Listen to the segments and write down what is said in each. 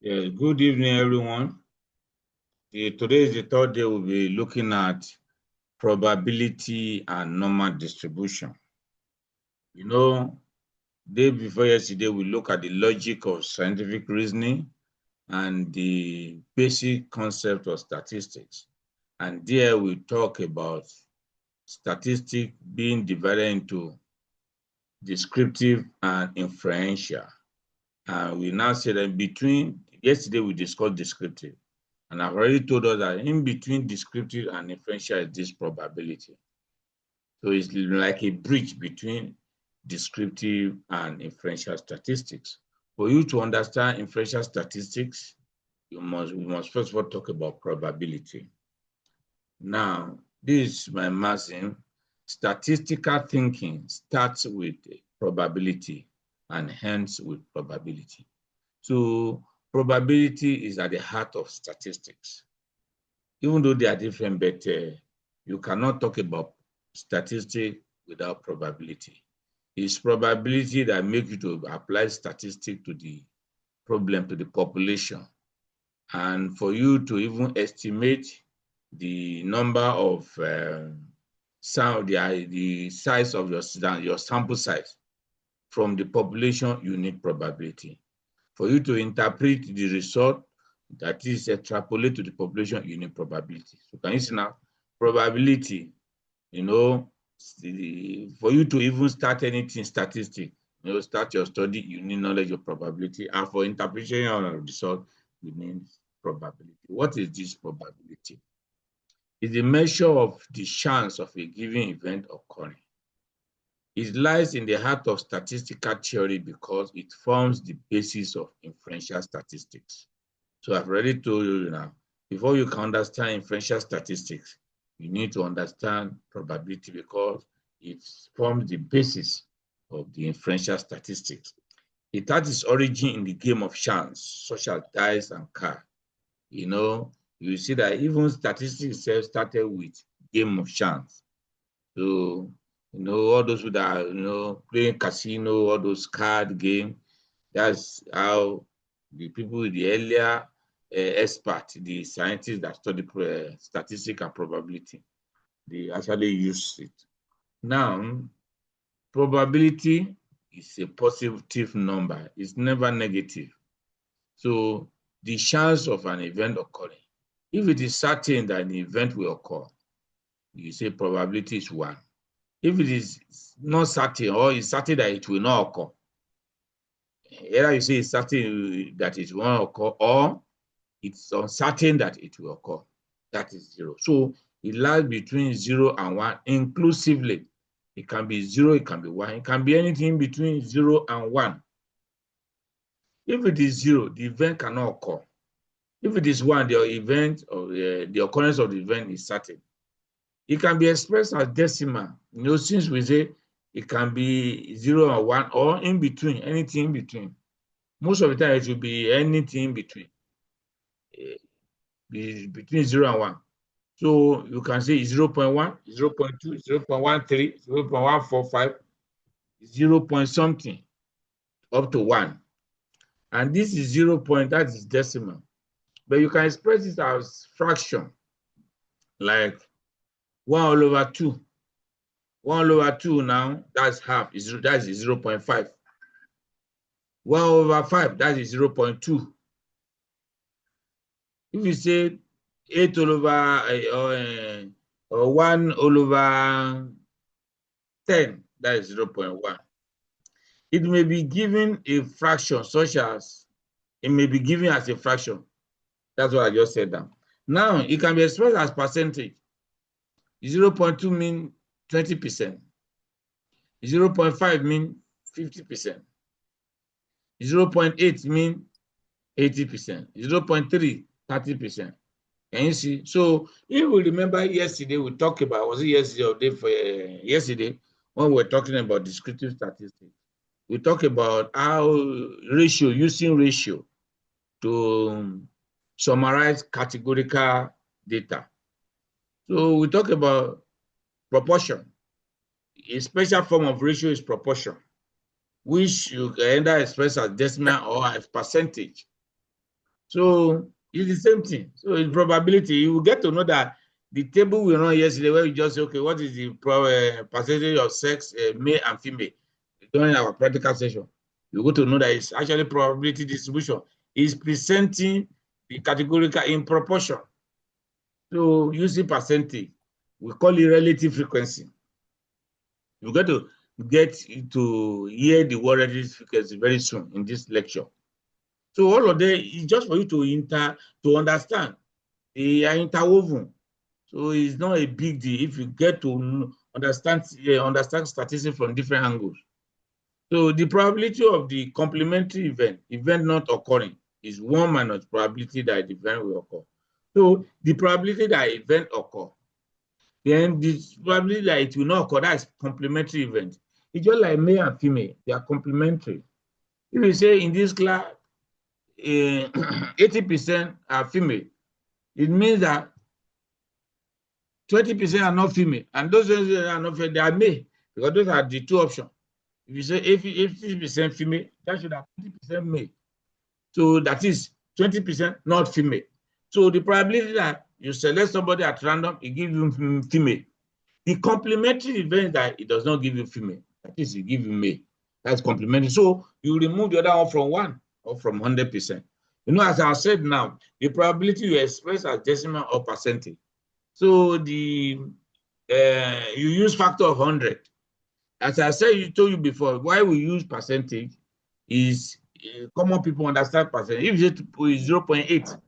Yes, good evening, everyone. Today is the third day we'll be looking at probability and normal distribution. You know, day before yesterday, we look at the logic of scientific reasoning and the basic concept of statistics. And there we talk about statistics being divided into descriptive and inferential. And we now say that yesterday we discussed descriptive. And I've already told us that in between descriptive and inferential is this probability. So it's like a bridge between descriptive and inferential statistics. For you to understand inferential statistics, we must first of all talk about probability. Now, this is my maxim. Statistical thinking starts with probability and hence with probability. So probability is at the heart of statistics. Even though they are different, but you cannot talk about statistics without probability. It's probability that makes you to apply statistics to the problem, to the population. And for you to even estimate the number of the size of your sample size from the population, you need probability. For you to interpret the result, that is extrapolate to the population, you need probability. So can you see now, probability, for you to even start anything statistic, start your study, you need knowledge of probability. And for interpretation of the result, you need probability. What is this probability? It's the measure of the chance of a given event occurring. It lies in the heart of statistical theory because it forms the basis of inferential statistics. So I've already told you now, before you can understand inferential statistics, you need to understand probability because it forms the basis of the inferential statistics. It had its origin in the game of chance, such as dice and cards. You see that even statistics itself started with game of chance. So, all those who are, playing casino, all those card games, that's how the people, the earlier experts, the scientists that study statistics and probability, they actually use it. Now, probability is a positive number. It's never negative. So the chance of an event occurring, if it is certain that an event will occur, you say probability is 1. If it is not certain or it's certain that it will not occur, either you say it's certain that it will not occur or it's uncertain that it will occur. That is 0. So it lies between 0 and 1 inclusively. It can be 0, it can be 1, it can be anything between 0 and 1. If it is 0, the event cannot occur. If it is 1, the occurrence of the event is certain. It can be expressed as decimal. Since we say it can be 0 and 1 or in between, anything in between. Most of the time, it will be anything in between. Between 0 and 1. So you can say 0.1, 0.2, 0.13, 0.145, 0 point something up to 1. And this is 0 point, that is decimal. But you can express it as fraction, like 1 all over 2. 1 all over 2 now, that's half, that is 0.5. 1 over 5, that is 0.2. If you say 8 all over or 1 all over 10, that is 0.1. It may be given a fraction, such as it may be given as a fraction. That's what I just said now. Now, it can be expressed as percentage. 0.2 means 20%. 0.5 means 50%. 0.8 means 80%. 0.3, 30%. Can you see? So if we remember yesterday, we talked about, was it yesterday or day for yesterday, when we were talking about descriptive statistics, we talked about how using ratio to summarize categorical data. So we talk about proportion. A special form of ratio is proportion, which you can either express as decimal or as percentage. So it's the same thing. So in probability, you will get to know that the table we run yesterday, where we just say, okay, what is the percentage of sex, male and female, during our practical session? You go to know that it's actually probability distribution. It's presenting the categorical in proportion. So using percentage, we call it relative frequency. You're going to get to hear the word relative frequency very soon in this lecture. So all of them is just for you to understand. They are interwoven. So it's not a big deal if you get to understand statistics from different angles. So the probability of the complementary event not occurring, is 1 minus probability that the event will occur. So the probability that event occur, then the probability that it will not occur, that is complementary event. It's just like male and female, they are complementary. If you say in this class, 80% are female, it means that 20% are not female, and those that are not female, they are male, because those are the two options. If you say 80% female, that should have 20% male. So that is 20% not female. So the probability that you select somebody at random, it gives you female. The complementary event that it does not give you female, that is, it gives you male. That's complementary. So you remove the other one from 1 or from 100%. You know, as I said now, the probability you express as decimal or percentage. So you use factor of 100. As I said, told you before, why we use percentage is common people understand percentage. If you say to put 0.8,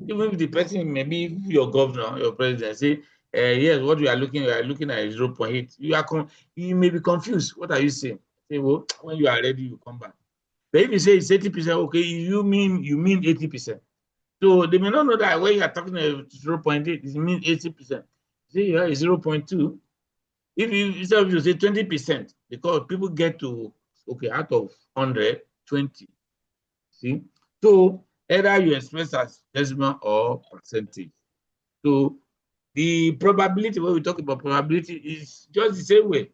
even if the person, maybe your governor, your president, say, yes, what we are looking at is 0.8. You may be confused. What are you saying? Say, well, when you are ready, you come back. But if you say it's 80%, okay, you mean 80%. So they may not know that when you are talking about 0.8, it means 80%. Say you have 0.2. If you say 20%, because people get to, okay, out of 100, 20. See? So either you express as decimal or percentage. So the probability, when we talk about probability, is just the same way.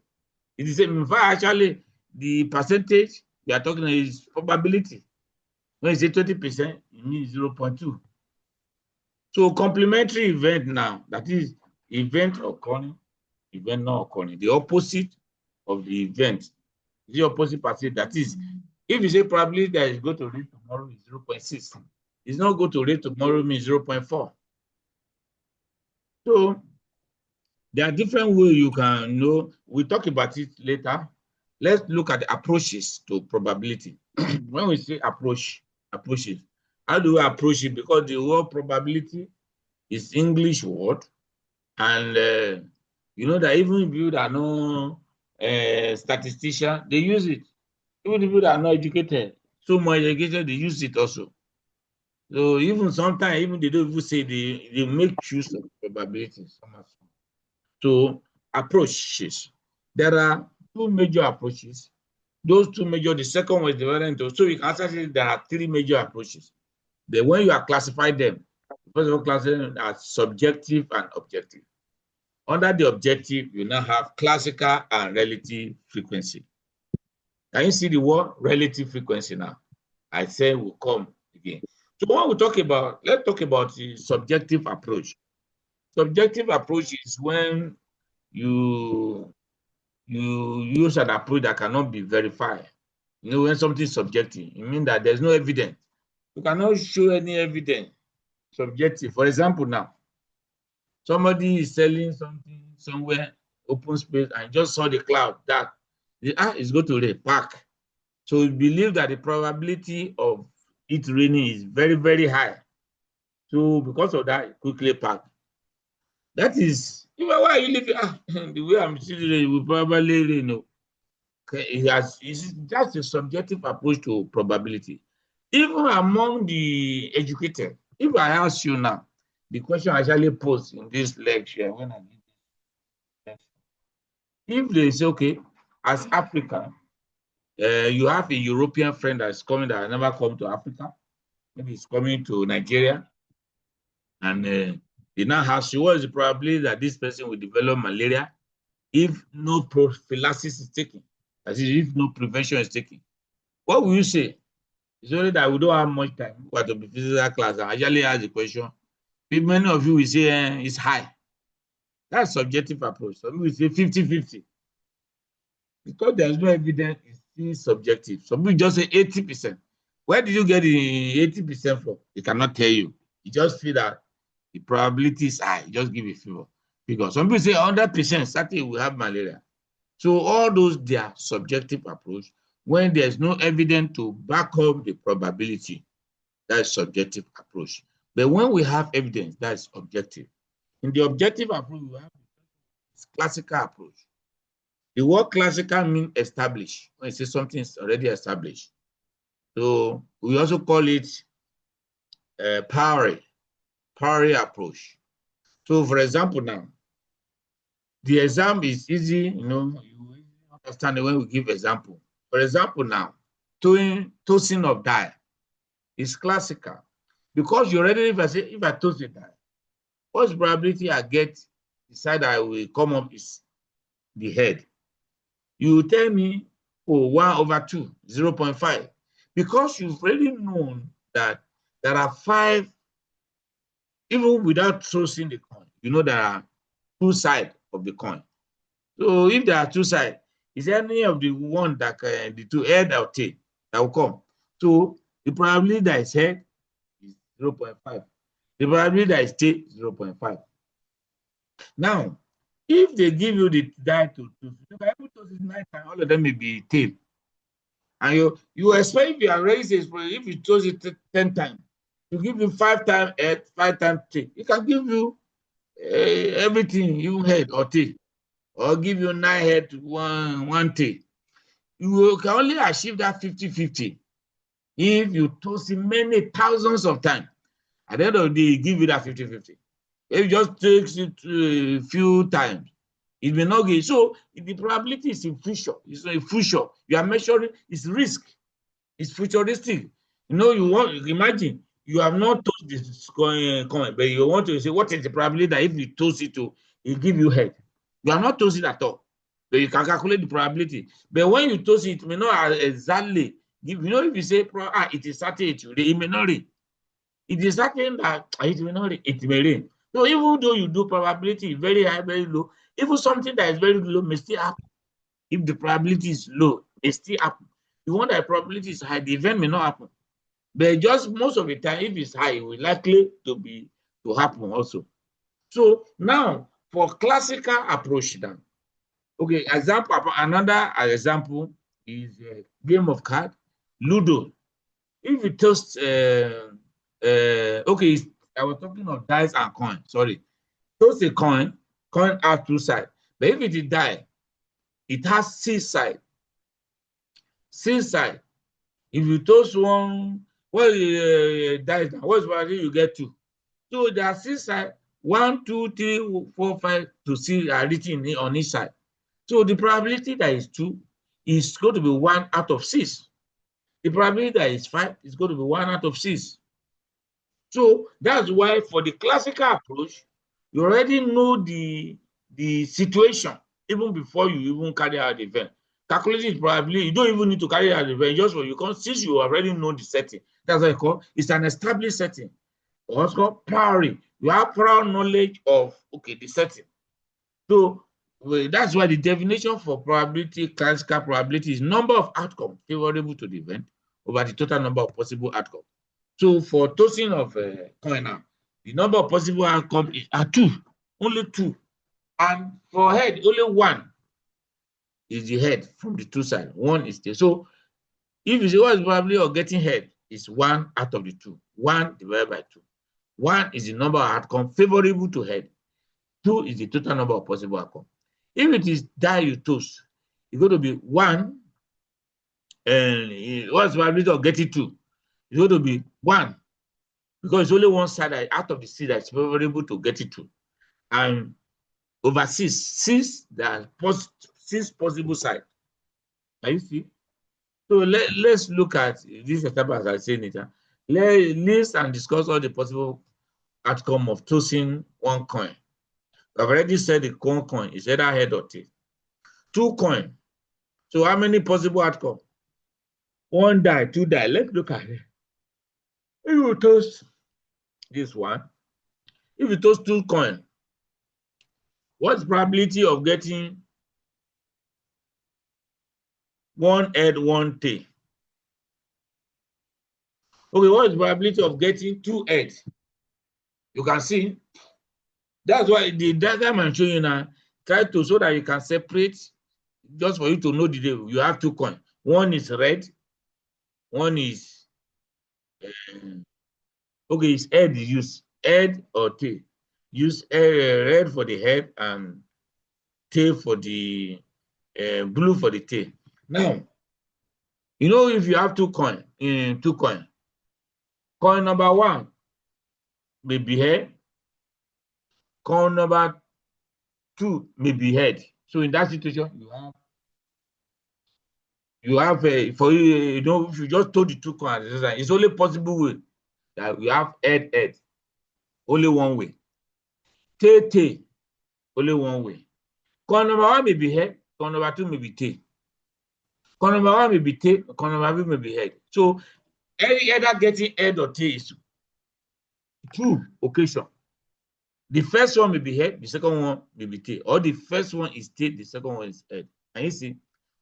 It's the same. In fact, actually, the percentage we are talking is probability. When you say 20%, it means 0.2. So complementary event now, that is event occurring, event not occurring. The opposite of the event, the opposite percentage. That is, if you say probability that is going to rain tomorrow is 0.6, it's not going to rain tomorrow means 0.4. So there are different ways you can know. We'll talk about it later. Let's look at the approaches to probability. When we say approaches, how do we approach it? Because the word probability is English word, and you know that even people that are no statistician, they use it. Even people that are not educated, so much educated, they use it also. So even sometimes, even they don't even say they make use of probabilities. So approaches. There are two major approaches. Those two major, the second one is divided into, so you can actually say there are three major approaches. But when you are classifying them, first of all, classify them as subjective and objective. Under the objective, you now have classical and relative frequency. Can you see the word relative frequency now? I said will come again. So when we talk about, let's talk about the subjective approach. Subjective approach is when you use an approach that cannot be verified. You know, when something is subjective, it means that there's no evidence. You cannot show any evidence. Subjective. For example, now, somebody is selling something somewhere, open space, and just saw the cloud, that it's going to rain, park. So we believe that the probability of it raining is very, very high. So because of that, quickly park. That is, even why you live, the way I'm seeing it, will probably rain. Okay, it's just a subjective approach to probability. Even among the educated, if I ask you now, the question I actually posed in this lecture, when I did this lecture, if they say, okay, as Africa, you have a European friend that's coming that has never come to Africa, maybe he's coming to Nigeria, and they now ask you, what is the probability that this person will develop malaria if no prophylaxis is taken? That is, if no prevention is taken. What will you say? It's only that we don't have much time. We have to be physical class. I actually ask the question. Many of you will say it's high. That's subjective approach. Some people say 50-50. Because there's no evidence, it's still subjective. Some people just say 80%. Where did you get the 80% from? They cannot tell you. You just feel that the probability is high. You just give a figure. Because some people say 100% certain will have malaria. So all those, they are subjective approach. When there's no evidence to back up the probability, that's subjective approach. But when we have evidence, that's objective. In the objective approach, we have classical approach. The word classical means established. When you say something is already established. So we also call it pari approach. So for example now, the exam is easy, you understand when we give example. For example now, tossing of die is classical. Because you already, if I toss a die, what's the probability I get the side I will come up is the head? You tell me, oh, 1/2, 0.5. Because you've already known that there are 5, even without tossing the coin, you know there are 2 sides of the coin. So if there are 2 sides, is there any of the one that the 2 head or tail that will come? So the probability that is head is 0.5. The probability that is tail is 0.5. Now, if they give you the die to you can able to toss 9 times, all of them may be tail. And you expect, if you are raised, if you toss it 10 times, you give you 5 times head, 5 times tail. It can give you everything, you head or tail, or give you 9 head, one tail. You can only achieve that 50-50 if you toss it many thousands of times. At the end of the day, give you that 50-50. If it just takes it a few times, it may not get. So the probability is in future. It's not a future. You are measuring its risk. It's futuristic. You want, imagine you have not tossed this coin, but you want to say what is the probability that if you toss it to, it give you head. You are not tossing at all, but you can calculate the probability. But when you toss it, it may not exactly give. If you say it is certain it may not rain. It is certain that it may not rain. It may rain. So even though you do probability very high, very low, even something that is very low may still happen. If the probability is low, it still happen. The one that probability is high, the event may not happen. But just most of the time, if it's high, it will likely to happen also. So now for classical approach now. Okay, another example is a game of card, Ludo. If you toss okay, I was talking of dice and coin. Sorry. Toss a coin has 2 sides. But if it is die, it has 6 sides. 6 sides. If you toss one, dice, what's probably you get 2? So there are 6 sides. 1, 2, 3, 4, 5 to 6 are written on each side. So the probability that is 2 is going to be 1 out of 6. The probability that is 5 is going to be 1 out of 6. So that's why for the classical approach, you already know the situation even before you even carry out the event. Calculating probability, you don't even need to carry out the event, just for you can, since you already know the setting. That's what I call it's an established setting. Also called pari. You have prior knowledge of the setting. So that's why the definition for probability, classical probability, is number of outcomes favorable to the event over the total number of possible outcomes. So for tossing of coin now, the number of possible outcomes are 2, only 2. And for head, only 1 is the head from the 2 sides. 1 is there. So if you say what is probability of getting head, is 1 out of the 2. 1 divided by 2. 1 is the number of outcomes favorable to head. 2 is the total number of possible outcomes. If it is die you toss, it's going to be 1. And what's the probability of getting 2? It's going to be 1, because it's only one side out of the 6 that's favorable to get it 2. And over 6, there are 6 possible sides. Can you see? So let's look at this example as I said it. Let's list and discuss all the possible outcome of tossing one coin. I've already said the coin is either head or tail. 2 coins. So how many possible outcomes? One die, two die. Let's look at it. If you toast this one, if you toast 2 coins, what's the probability of getting 1 head, 1 tail? Okay, what is the probability of getting 2 heads? You can see. That's why the diagram I'm showing you now, try to, so that you can separate, just for you to know the day. You have 2 coins. One is red, one is okay, it's head use head or tail. Use red for the head and tail for the blue for the tail. Now, you know, if you have 2 coins, coin number 1 may be head, coin number 2 may be head. So in that situation, you have for you know, if you just told the 2 coins, it's only possible way that you have head, only one way. Tail, only one way. Coin number 1 may be head, coin number 2 may be tail. Coin number 1 may be tail, coin number 2 may be head. So either getting head or tail is 2 occasions. The first one may be head, the second one may be tail, or the first one is tail, the second one is head. And you see,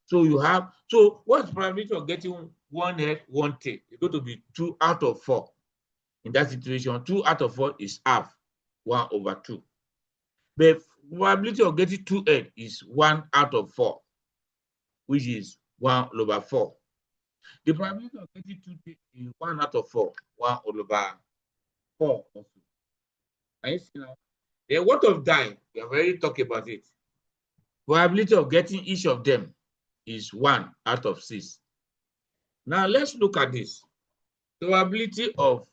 so you have, so what's the probability of getting 1 head, 1 tail? It's going to be 2 out of 4. In that situation, 2 out of 4 is half, 1/2. The probability of getting 2 head is 1 out of 4, which is 1/4. The probability of getting 2 tail is 1 out of 4, 1/4 also. Can you see now? Then what of die? We have already talked about it. Probability of getting each of them is 1 out of 6. Now let's look at this. Probability of,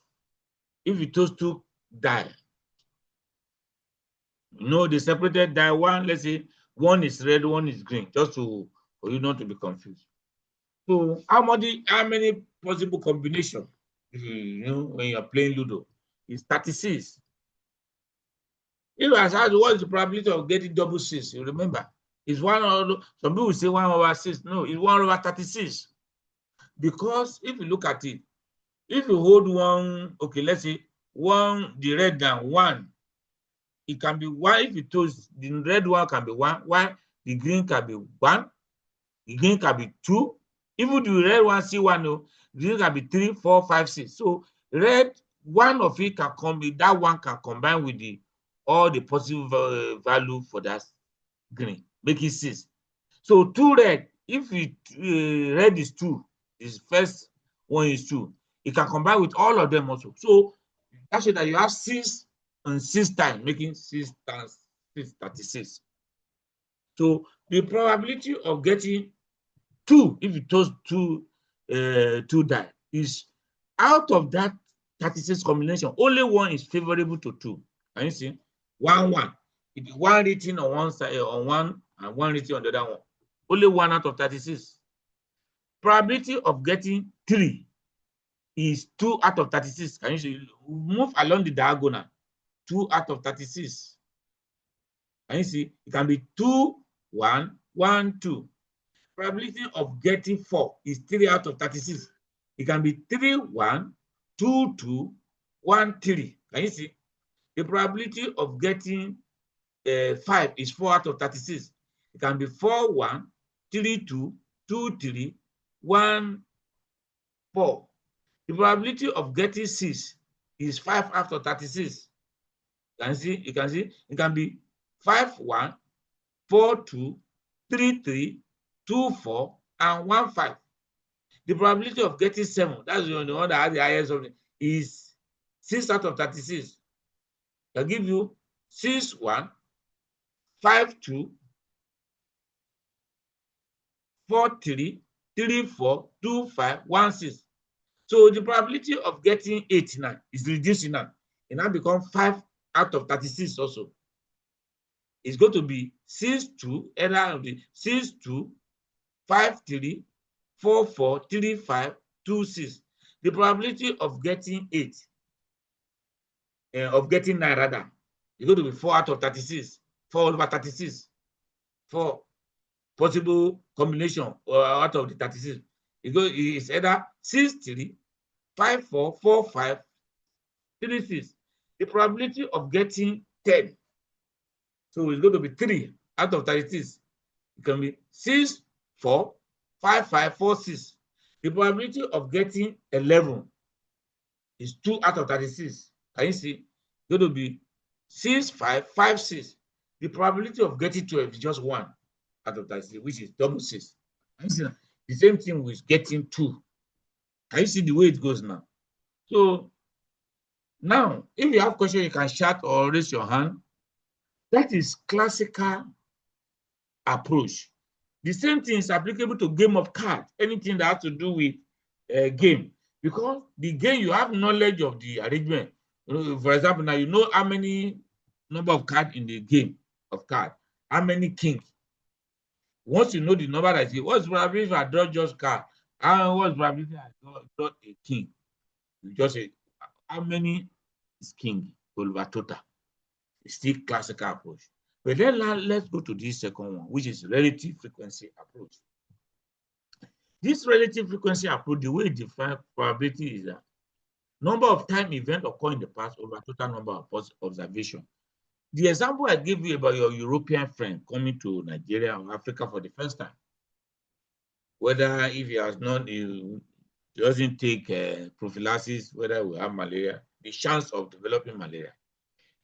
if you toast 2 die, you know, the separated die one, let's say one is red, one is green, just to, for you not to be confused. So how many possible combinations, you know, when you're playing Ludo, is 36. If I ask what is the probability of getting double 6, you remember, it's 1 over, some people say 1/6. No, it's 1/36. Because if you look at it, if you hold one, okay, let's say one, the red down, 1, it can be 1. If you toast, the red one can be 1, while the green can be 1, the green can be 2. Even the red one, C1, no, the green can be 3, 4, 5, 6. So red, one of it can come, that one can combine with the all the positive value for that green, make it 6. So 2 red, if it red is 2, this first one is 2, it can combine with all of them also. So that shows that you have 6 and 6 times, making 6 times 6, 36. So the probability of getting 2, if you toast 2 die, is out of that 36 combination, only 1 is favorable to 2. Can you see? 1, 1. It is 1 written on one side, on one, and 1 written on the other one. Only 1 out of 36. Probability of getting 3 is 2 out of 36. Can you see? Move along the diagonal. 2 out of 36. Can you see? It can be 2, 1, 1, 2. Probability of getting 4 is 3 out of 36. It can be 3, 1, 2, 2, 1, 3. Can you see? The probability of getting 5 is 4 out of 36. It can be 4, 1, 3, 2, 2, 3, 1, 4. The probability of getting 6 is 5 out of 36. Can you see? You can see it can be 5, 1, 4, 2, 3, 3, 2, 4, and 1, 5. The probability of getting 7, that's the one that has the highest of it, is 6 out of 36. I'll give you 6, 1, 5, 2, 4, 3, 3, 4, 2, 5, 1, 6. So the probability of getting 8 now is reducing now. It now becomes 5 out of 36 also. It's going to be 6, 2, either of the 6, 2, 5, 3, 4, 4, 3, 5, 2, 6. The probability of getting 8, of getting 9 rather, is going to be 4 out of 36, 4 over 36, 4 possible combination out of the 36. It's either 6, 3, 5, 4, 4, 5, 3, 6. The probability of getting 10, so it's going to be 3 out of 36. It can be 6, 4, 5, 5, 4, 6. The probability of getting 11 is 2 out of 36. Can you see? It's going to be 6, 5, 5, 6. The probability of getting 12 is just 1 out of 36, which is double 6. Can you see? The same thing with getting 2. Can you see the way it goes now? So now, if you have questions, you can shout or raise your hand. That is classical approach. The same thing is applicable to game of cards, anything that has to do with game. Because the game, you have knowledge of the arrangement. For example, now you know how many number of cards in the game of cards, how many kings. Once you know the number that is, what's probability if I draw just card? What's probability I draw a king? You just say, how many is king over total? It's still classical approach. But then let's go to this second one, which is relative frequency approach. This relative frequency approach, the way it defines probability is that number of time events occur in the past over total number of observations. The example I gave you about your European friend coming to Nigeria or Africa for the first time, whether if he has not, he doesn't take prophylaxis, whether we have malaria, the chance of developing malaria.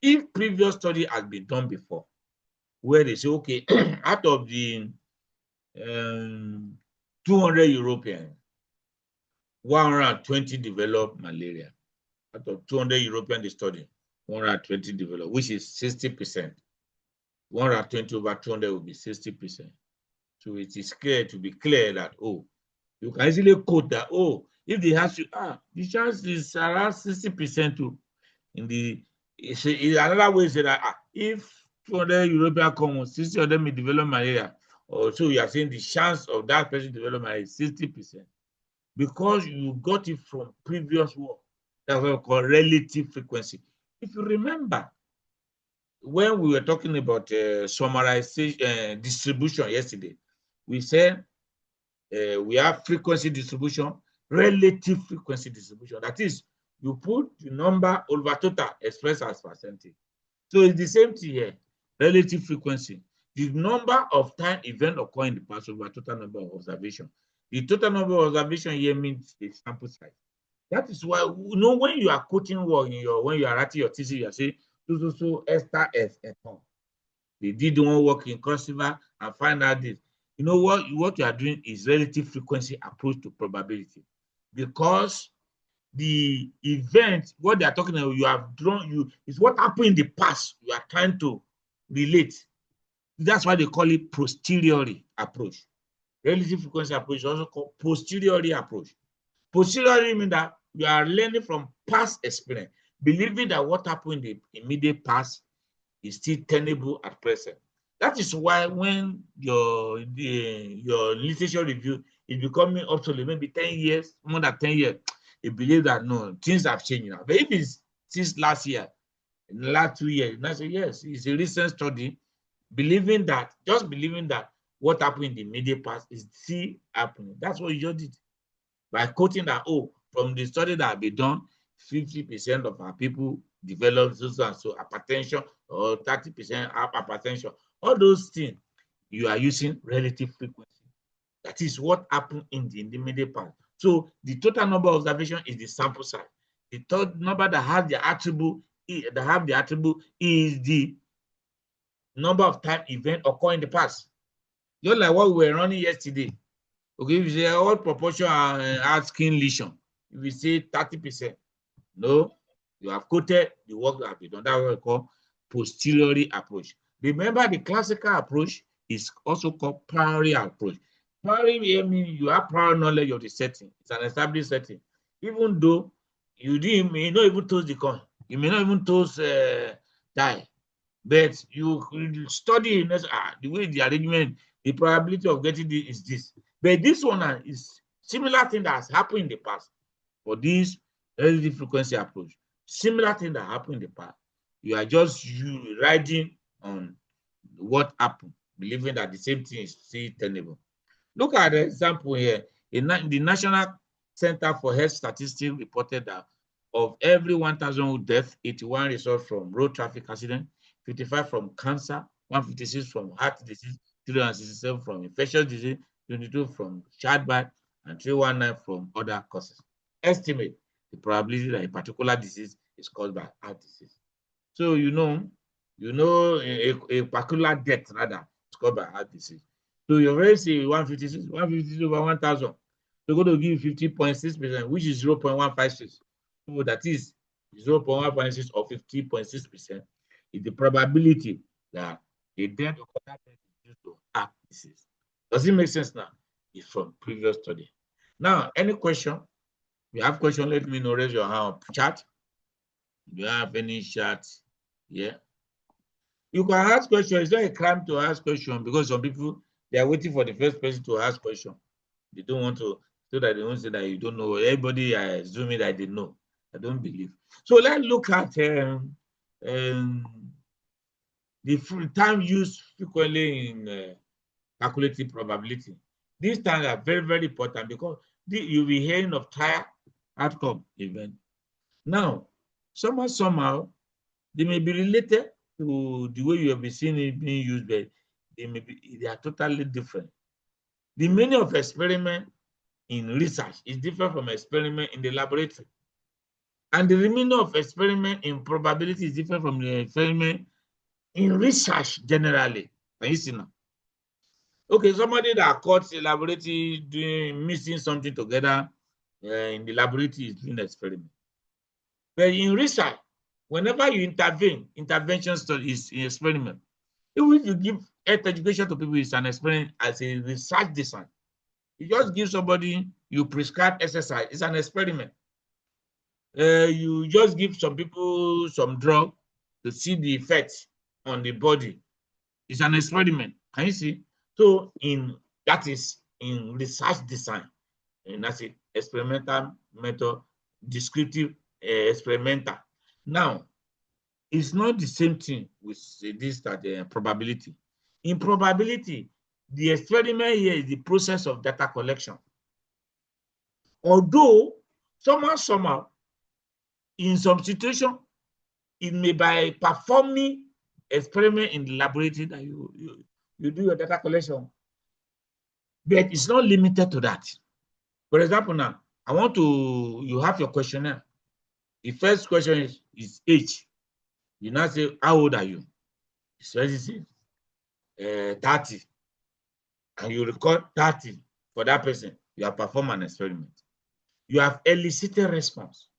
If previous study has been done before, where they say, okay, out of the 200 Europeans, 120 develop malaria. Out of 200 Europeans they study, 120 develop, which is 60%. 120 over 200 will be 60%. So it is clear to be clear that, oh, you can easily quote that, oh, if they have to, the chance is around 60% too. In the, another way to say that if 200 European come, 60 of them may develop malaria, or so you are saying the chance of that person develop malaria is 60%. Because you got it from previous work. That's what we call relative frequency. If you remember, when we were talking about summarization distribution yesterday, we said we have frequency distribution, relative frequency distribution. That is, you put the number over total expressed as percentage. So it's the same thing here, relative frequency. The number of time event occur in the past over total number of observation. The total number of observation here means the sample size. That is why, when you are quoting work when you are writing your thesis, you are saying, so Esther F. Eton. They did one work in Cross River and find out this. You know what you are doing is relative frequency approach to probability. Because the event, what they are talking about, you have drawn, is what happened in the past, you are trying to relate. That's why they call it posteriori approach. Relative frequency approach is also called posteriori approach. Posteriori means that you are learning from past experience, believing that what happened in the immediate past is still tenable at present. That is why when your literature review is becoming obsolete, maybe 10 years, more than 10 years, you believe that no, things have changed now. But if it's since last year, in the last 2 years, I say yes, it's a recent study, believing that what happened in the immediate past is still happening. That's what you just did. By quoting that, from the study that have been done, 50% of our people develop so and so hypertension, or 30% have hypertension. All those things, you are using relative frequency. That is what happened in the immediate past. So the total number of observation is the sample size. The third number that has the attribute is the number of time event occur in the past. Just like what we were running yesterday. Okay, if you say what proportion are skin lesion, if you say 30%, no, you have quoted the work that have been done. That's what we call posteriori approach. Remember, the classical approach is also called priori approach. Priori means you have prior knowledge of the setting. It's an established setting. Even though you may not even toast the corn, you may not even toast dye, but you study the way the arrangement, the probability of getting this is this. But this one is similar thing that has happened in the past. For this relative frequency approach, similar thing that happened in the past. You are just riding on what happened, believing that the same thing is still tenable. Look at the example here. The National Center for Health Statistics reported that of every 1,000 deaths, 81 result from road traffic accident, 55 from cancer, 156 from heart disease, 367 from infectious disease, 22 from childbirth, and 319 from other causes. Estimate the probability that a particular disease is caused by heart disease. So a particular death rather is caused by heart disease. So you already say 156 over 1,000. They're going to give you 50.6%, which is 0.156. So that is 0.156 or 50.6% is the probability that a death of that is due to heart disease. Does it make sense now? It's from previous study. Now, any question? If you have question, let me know. Raise your hand. Chat. Do you have any chat? Yeah. You can ask questions. It's not a crime to ask questions because some people, they are waiting for the first person to ask question. They don't want to, so that they won't say that you don't know. Everybody assuming that they know. I don't believe. So let's look at the time used frequently in calculating probability. These times are very, very important because you'll be hearing of trial outcome event. Now, somehow, they may be related to the way you have been seeing it being used, but they are totally different. The meaning of experiment in research is different from experiment in the laboratory. And the meaning of experiment in probability is different from the experiment in research generally. Can you see now? Okay, somebody that caught the laboratory mixing something together in the laboratory is doing experiment. But in research, whenever you intervention study is an experiment. Even if you give health education to people, it's an experiment as a research design. You just give somebody, you prescribe exercise, it's an experiment. You just give some people some drug to see the effects on the body. It's an experiment. Can you see? So that is in research design, and that's it. Experimental method, descriptive experimental. Now, it's not the same thing with this probability. In probability, the experiment here is the process of data collection. Although somehow, in some situation, it may by performing experiment in the laboratory that you do your data collection, but it's not limited to that. For example, now you have your questionnaire. The first question is age. You now say, how old are you? It's already say 30. And you record 30 for that person. You have performed an experiment. You have elicited response.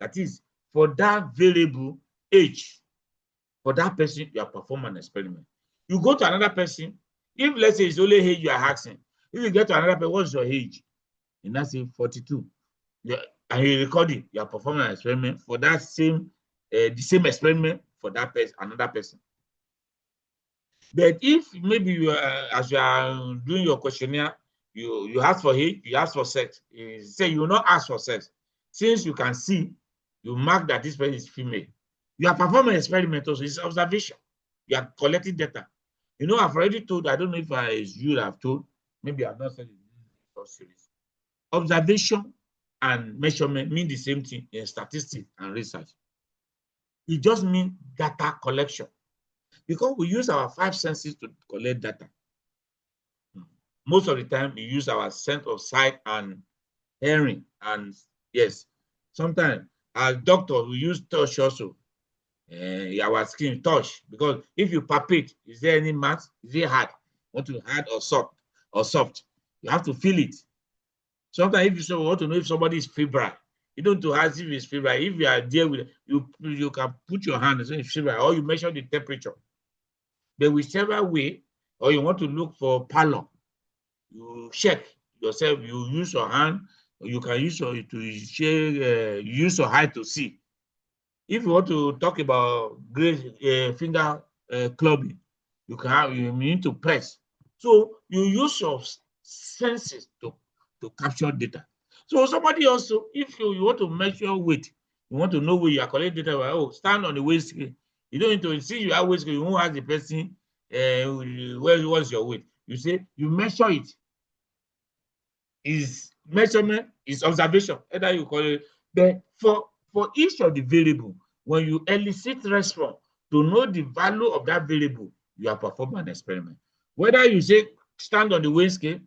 That is, for that variable age, for that person, you have performed an experiment. You go to another person, if let's say it's only age you are asking, if you get to another person, what's your age? And that's say 42. And you record it, you are performing an experiment for that the same experiment for that person, another person. But if maybe as you are doing your questionnaire, you ask for age, you ask for sex, you say you will not ask for sex. Since you can see, you mark that this person is female. You are performing an experiment also, it's observation. You are collecting data. You know, I've already told, I don't know if it's you that I've told, maybe I've not said it in this series. Observation and measurement mean the same thing in statistics and research. It just means data collection. Because we use our 5 senses to collect data. Most of the time, we use our sense of sight and hearing. And yes, sometimes as doctors, we use touch also. Our skin touch. Because if you palpate, is there any mass? Is it hard? Want to hard or soft? You have to feel it. Sometimes if you want to know if somebody is febrile, you don't to ask if it's febrile. If you are there with you can put your hand and say it's febrile, or you measure the temperature. But whichever way, or you want to look for pallor, you check yourself. You use your hand, or you can use use your eye to see. If you want to talk about finger clubbing, you need to press. So you use your senses to capture data. So somebody also, if you want to measure weight, you want to know where you are collecting data. Stand on the weight scale. You don't need to see you have weight scale. You won't ask the person what's your weight. You say you measure it. is measurement, is observation, either you call it. But for each of the variable, when you elicit response to know the value of that variable, you are performing an experiment. Whether you say stand on the weight scale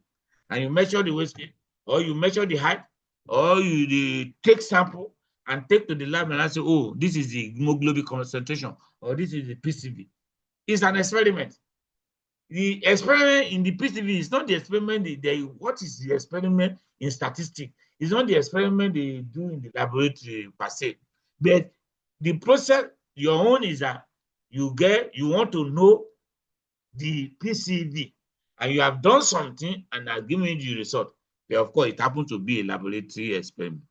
and you measure the weight scale, or you measure the height, or you take sample and take to the lab and say, oh, this is the hemoglobin concentration, or this is the PCV. It's an experiment. The experiment in the PCV is not the experiment what is the experiment in statistics? It's not the experiment they do in the laboratory per se. But the process, your own is that you want to know the PCV, and you have done something and are giving you the result. But of course, it happens to be a laboratory experiment.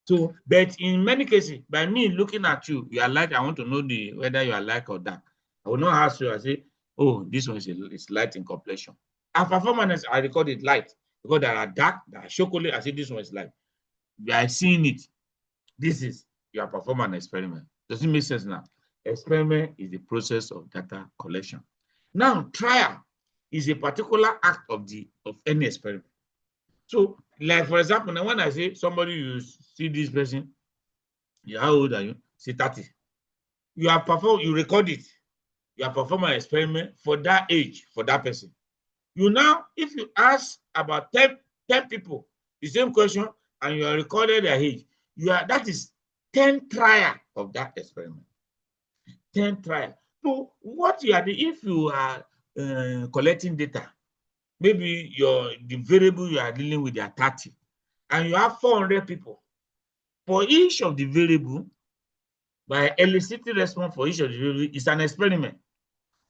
So, but in many cases, by me looking at you, you are light. I want to know whether you are light or dark. I will not ask you. I say, oh, this one is light in complexion. Our performance, I record it light because there are dark, there are chocolate. I say this one is light. We are seeing it. This is your performance experiment. Does it make sense now? Experiment is the process of data collection. Now, trial is a particular act of any experiment. So, like for example, now when I say somebody, you see this person, how old are you? Say 30. You record it. You are performing an experiment for that age, for that person. You now, if you ask about 10 people the same question and you are recorded their age, that is 10 trial of that experiment. 10 trial. So what you are doing, if you are collecting data, maybe the variable you are dealing with, they are 30, and you have 400 people. For each of the variable, by eliciting response for each of the variable, is an experiment.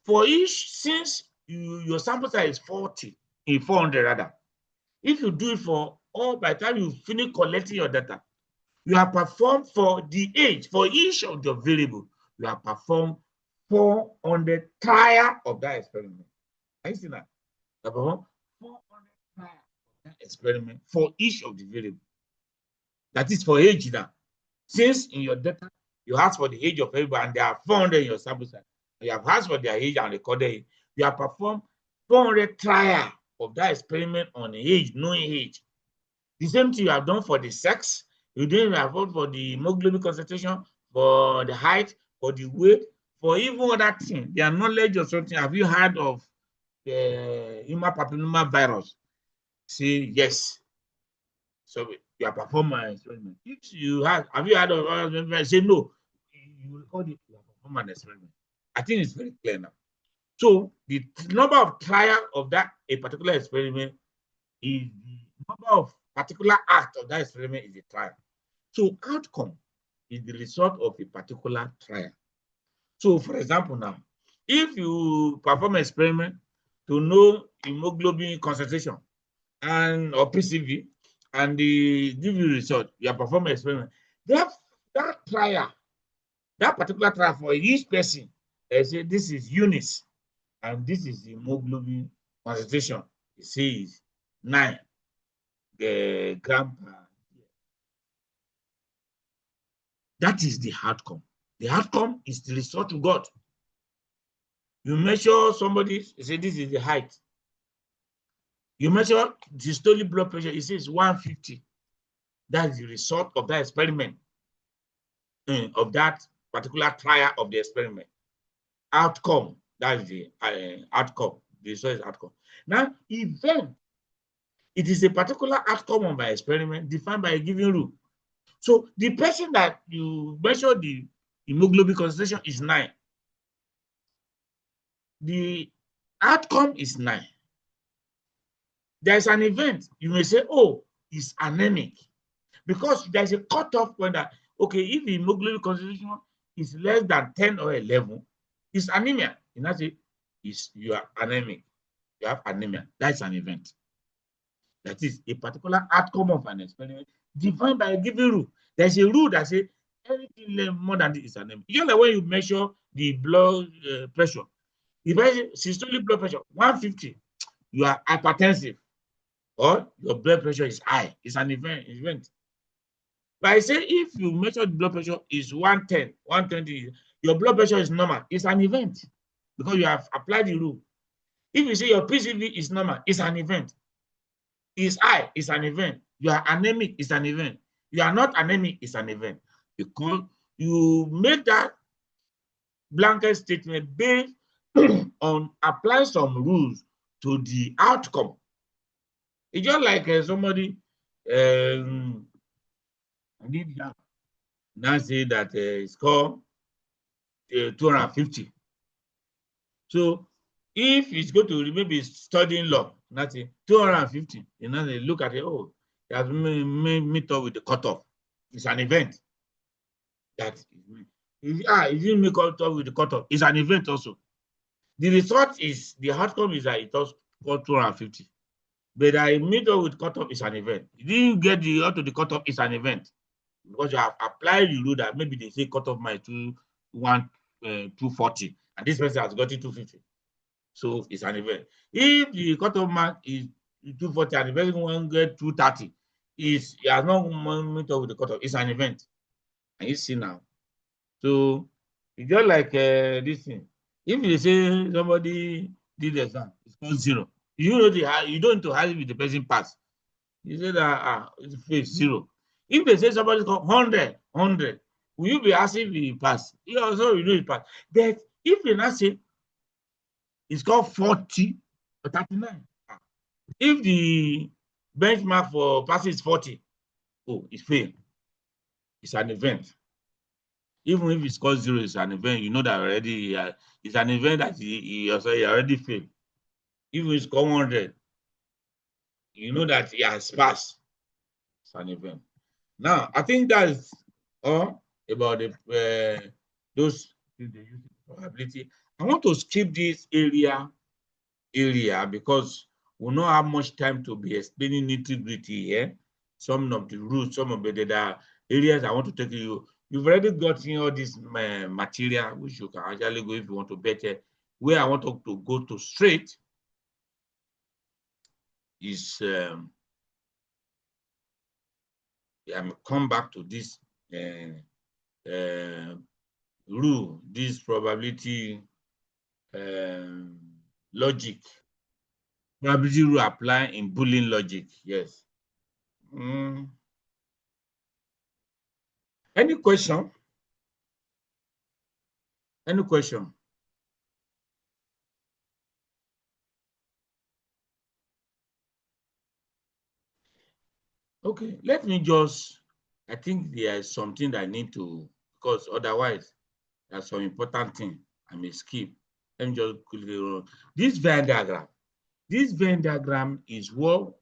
For each, since your sample size is 40, in 400 rather, if you do it for all, by the time you finish collecting your data, you have performed for the age, for each of the variable, you have performed 400 trial of that experiment. Are you seeing that? You have performed 400 trial of that experiment for each of the variable. That is for age now. Since in your data, you ask for the age of everybody, and there are 400 in your sample size. You have asked for their age and recorded it. You have performed 400 trial of that experiment on age, knowing age. The same thing you have done for the sex. You didn't have done for the hemoglobin concentration, for the height, for the weight, for even other things. Their knowledge of something. Have you heard of the human papilloma virus? Say yes. So you are performing an experiment. If you have you heard of other experiment? Say no. You record it. You are performing an experiment. I think it's very clear now. So the number of trial of a particular experiment is the number of particular act of that experiment is the trial. So outcome is the result of a particular trial. So for example now, if you perform an experiment to know hemoglobin concentration or PCV, and they give you result, you are performing an experiment. That trial, that particular trial for each person, they say this is units, and this is the hemoglobin concentration. It says 9 gram per year. That is the outcome. The outcome is the result you got. You measure somebody, you say this is the height. You measure systolic blood pressure, it says 150. That's the result of that experiment, of that particular trial of the experiment. Outcome, that's the outcome. The result is outcome. Now, event, it is a particular outcome of my experiment defined by a given rule. So the person that you measure the hemoglobin concentration is 9. The outcome is 9. There's an event. You may say, oh, it's anemic. Because there's a cutoff point that, okay, if the hemoglobin concentration is less than 10 or 11, it's anemia. And that's it. You are anemic. You have anemia. That's an event. That is a particular outcome of an experiment defined by a given rule. There's a rule that says anything more than this is anemia. Just like when you measure the blood pressure, if systolic blood pressure 150, you are hypertensive, or your blood pressure is high. It's an event. But I say if you measure the blood pressure is 110, 120, your blood pressure is normal. It's an event because you have applied the rule. If you say your PCV is normal, it's an event. is high, it's an event. You are anemic, it's an event. You are not anemic, it's an event. Because you make that blanket statement based on applying some rules to the outcome. It's just like somebody did now say that it's called 250. So if it's going to maybe studying law, nothing 250, you know, they look at it, oh, it has meet up with the cutoff. It's an event. That it didn't make up with the cutoff. It's an event also. The result is the outcome is that it was called 250. But I meet up with cutoff is an event. You didn't get the out to the cutoff is an event. Because you have applied the rule that maybe they say cutoff my 240, and this person has got it 250. So it's an event. If the cutoff mark is 240 and the person won't get 230, he has not met up with the cutoff. It's an event. And you see now. So it's just like this thing. If you say somebody did the exam, it's called 0. You know you don't need to have it with the person pass. You say that it's face 0. If they say somebody got 100, will you be asking if he pass? You also you know he pass. But if they not say it's called 40 or 39, if the benchmark for passing is 40, oh, it's fail. It's an event. Even if it's called 0, it's an event. You know that already. It's an event that he already failed. Even if it's called 100, you know that he has passed. It's an event. Now, I think that's all about those probability. I want to skip this area because we don't have much time to be explaining nitty-gritty here. Some of the rules, some of the areas I want to take you. You've already gotten all this material, which you can actually go if you want to better. Where I want to go to straight is come back to this rule, this probability logic. Probability rule apply in Boolean logic. Yes. Any question? Any question? Okay, let me just, I think there is something that I need to, because otherwise there's some important thing I may skip. Let me just quickly run. This Venn diagram. This Venn diagram is what,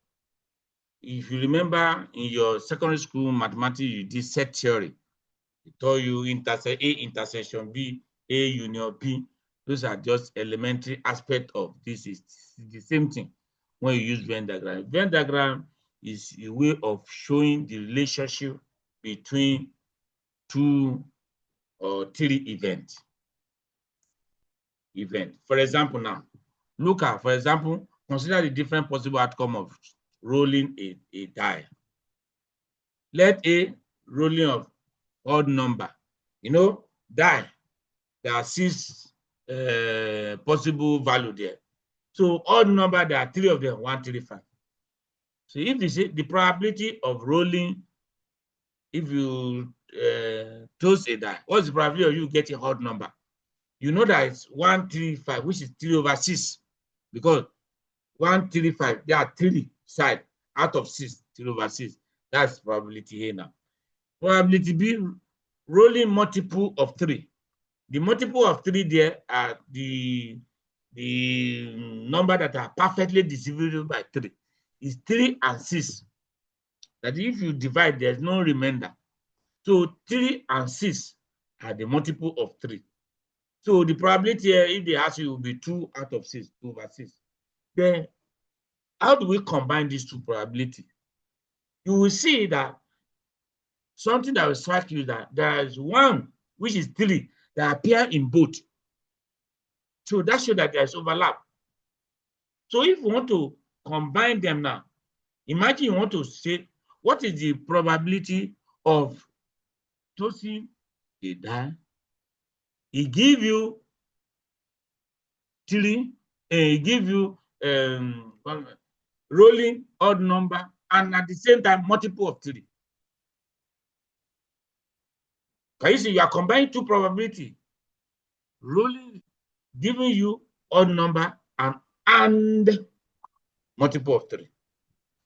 if you remember in your secondary school mathematics, you did set theory. It told you A intersection B, A union B. Those are just elementary aspect of this. Is the same thing when you use Venn diagram. Venn diagram is a way of showing the relationship between 2 or 3 events. For example, now, look at, for example, consider the different possible outcome of rolling a die. Let a rolling of odd number. You know, die, there are 6 possible value there. So odd number, there are 3 of them, 1, 3, 5. So if you say the probability of rolling, if you toss a die, what's the probability of you getting odd number? You know that it's 1, 3, 5, which is 3 over 6. Because 1, 3, 5, there are 3 sides out of 6, 3 over 6. That's probability A now. Probability B, rolling multiple of 3. The multiple of 3 there are the number that are perfectly divisible by 3. Is 3 and 6. That if you divide, there's no remainder. So 3 and 6 are the multiple of 3. So the probability here, if they ask you, will be 2 out of 6, 2 over 6. Then how do we combine these two probabilities? You will see that something that will strike you that there is one, which is 3, that appear in both. So that shows that there is overlap. So if you want to combine them now, imagine you want to say, what is the probability of tossing a die? It give you 3, it give you rolling odd number, and at the same time multiple of 3. Can you see you are combining two probability, rolling giving you odd number and multiple of 3.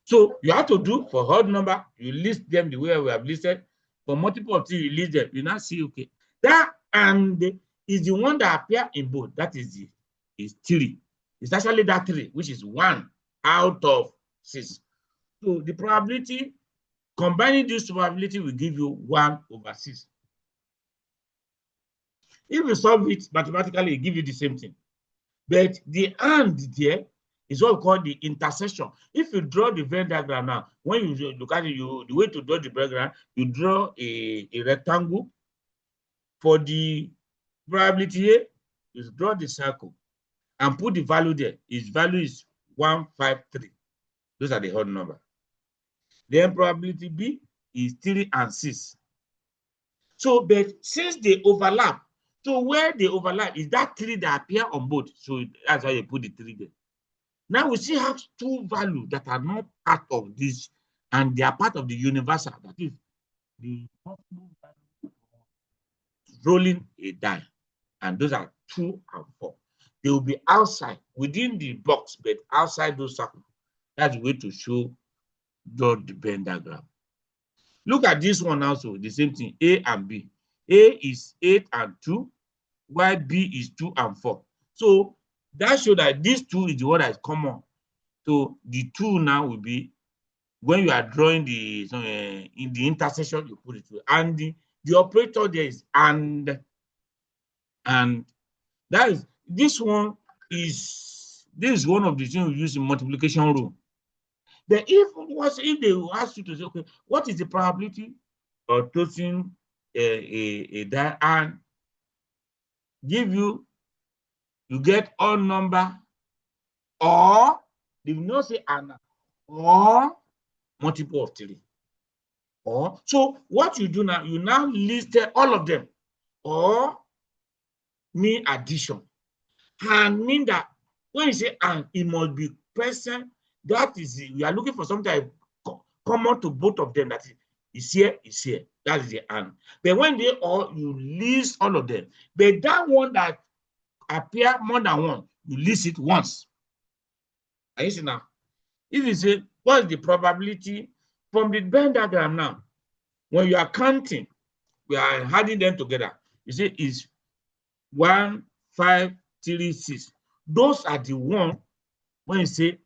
So you have to do for odd number, you list them the way we have listed. For multiple of 3, you list them. You now see, okay, that and is the one that appear in both. That is 3. It's actually that 3, which is 1 out of 6. So the probability, combining this probability will give you 1 over 6. If you solve it mathematically, it gives you the same thing. But the and there is what we call the intersection. If you draw the Venn diagram now, when you look at it, the way to draw the diagram, you draw a rectangle. For the probability here, you draw the circle and put the value there. Its value is 153. Those are the odd number. Then probability B is 3 and 6. So, but since they overlap, so where they overlap is that 3 that appear on both. So that's why you put the 3 there. Now we still have 2 values that are not part of this, and they are part of the universal. That is the possible value rolling a die, and those are 2 and 4. They will be outside, within the box, but outside those circles. That's the way to show the Venn diagram. Look at this one also, the same thing, A and B. A is 8 and 2, while B is 2 and 4. So that shows that this 2 is the one that is common. So the 2 now will be, when you are drawing the in the intersection, you put it through. And the operator there is and that is, this is one of the things we use in multiplication rule. Then if they ask you to say, okay, what is the probability of tossing a die and give you get odd number, or they will not say and, or multiple of 3. Or so what you do now, you now list all of them, or mean addition, and mean that when you say and, it must be present. That is, we are looking for something common to both of them. That is here, is here. That is the and. But when they all, you list all of them. But that one that appear more than one, you list it once. Are you see now? If you say, what is the probability from the Venn diagram now? When you are counting, we are adding them together. You say is 1, 5, 3, 6. Those are the one when you say,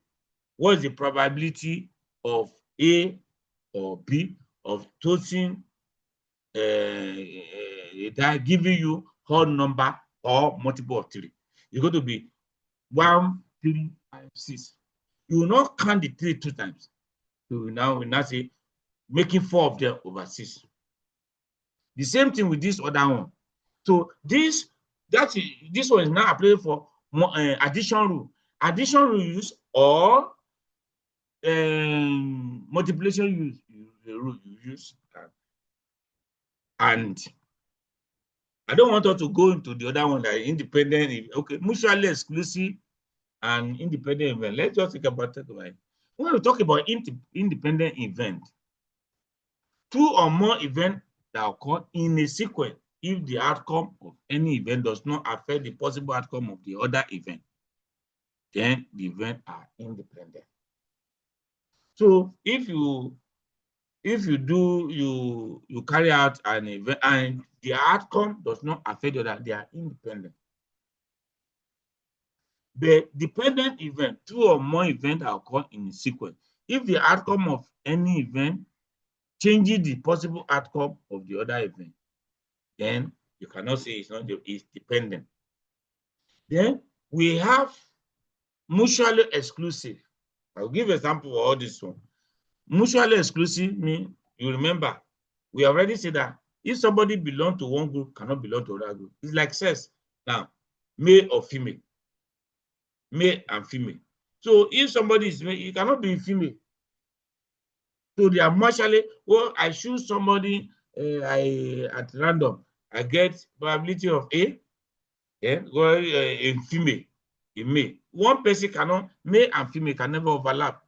what is the probability of A or B of tossing that giving you whole number or multiple of 3? It's going to be 1, 3, 5, 6. You will not count the 3 2 times. So we now say making 4 of them over 6. The same thing with this other one. So this one is now applying for addition rule. Addition rule use or multiplication rule you use. And I don't want us to go into the other one that is independent. Okay, mutually exclusive and independent event. Let's just think about it. When we talk about independent event, 2 or more events that occur in a sequence, if the outcome of any event does not affect the possible outcome of the other event, then the events are independent. So if you carry out an event and the outcome does not affect the other, they are independent. The dependent event, 2 or more events that occur in a sequence, if the outcome of any event changes the possible outcome of the other event, then you cannot say it's dependent. Then we have mutually exclusive. I'll give an example of all this one. Mutually exclusive means, you remember, we already said that if somebody belongs to one group, cannot belong to another group. It's like sex. Now, male or female, male and female. So if somebody is male, it cannot be female. So they are mutually, well, I choose somebody at random, I get probability of A, well, in female, in male. One person cannot, male and female can never overlap.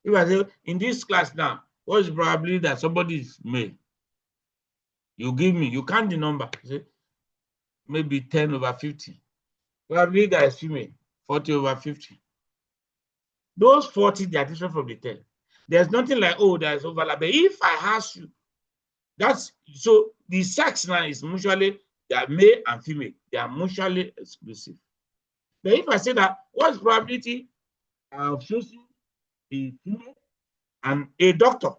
If I say, in this class now, what is the probability that somebody is male? You give me, you count the number. Say, maybe 10 over 50. Probability that is female, 40 over 50. Those 40, they are different from the 10. There's nothing like, oh, there's overlap. But if I ask you, that's so the sex now is mutually, they are male and female. They are mutually exclusive. But if I say that, what's the probability of choosing a female and a doctor?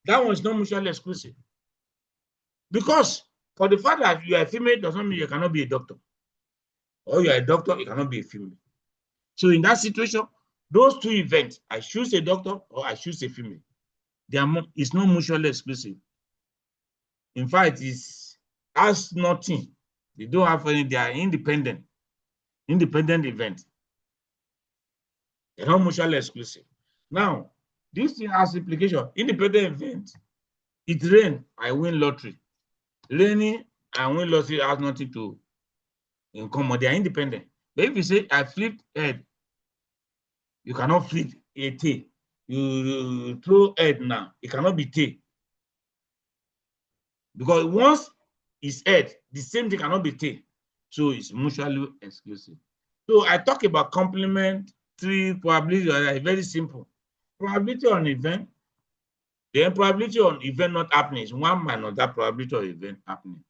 That one is not mutually exclusive. Because for the fact that you are a female doesn't mean you cannot be a doctor. Or you are a doctor, you cannot be a female. So in that situation, those two events, I choose a doctor or I choose a female, it's not mutually exclusive. In fact, it's as nothing. They don't have any, they are independent events. They're not mutually exclusive. Now, this thing has implication. Independent event, it rain, I win lottery. Raining and win lottery has nothing to in common. They are independent. But if you say I flipped head, you cannot flip a tail. You throw head now, it cannot be tail. Because once it's head, the same thing cannot be tail. So it's mutually exclusive. So I talk about complementary probability, very simple. Probability on event, the probability on event not happening is 1 minus that probability of event happening.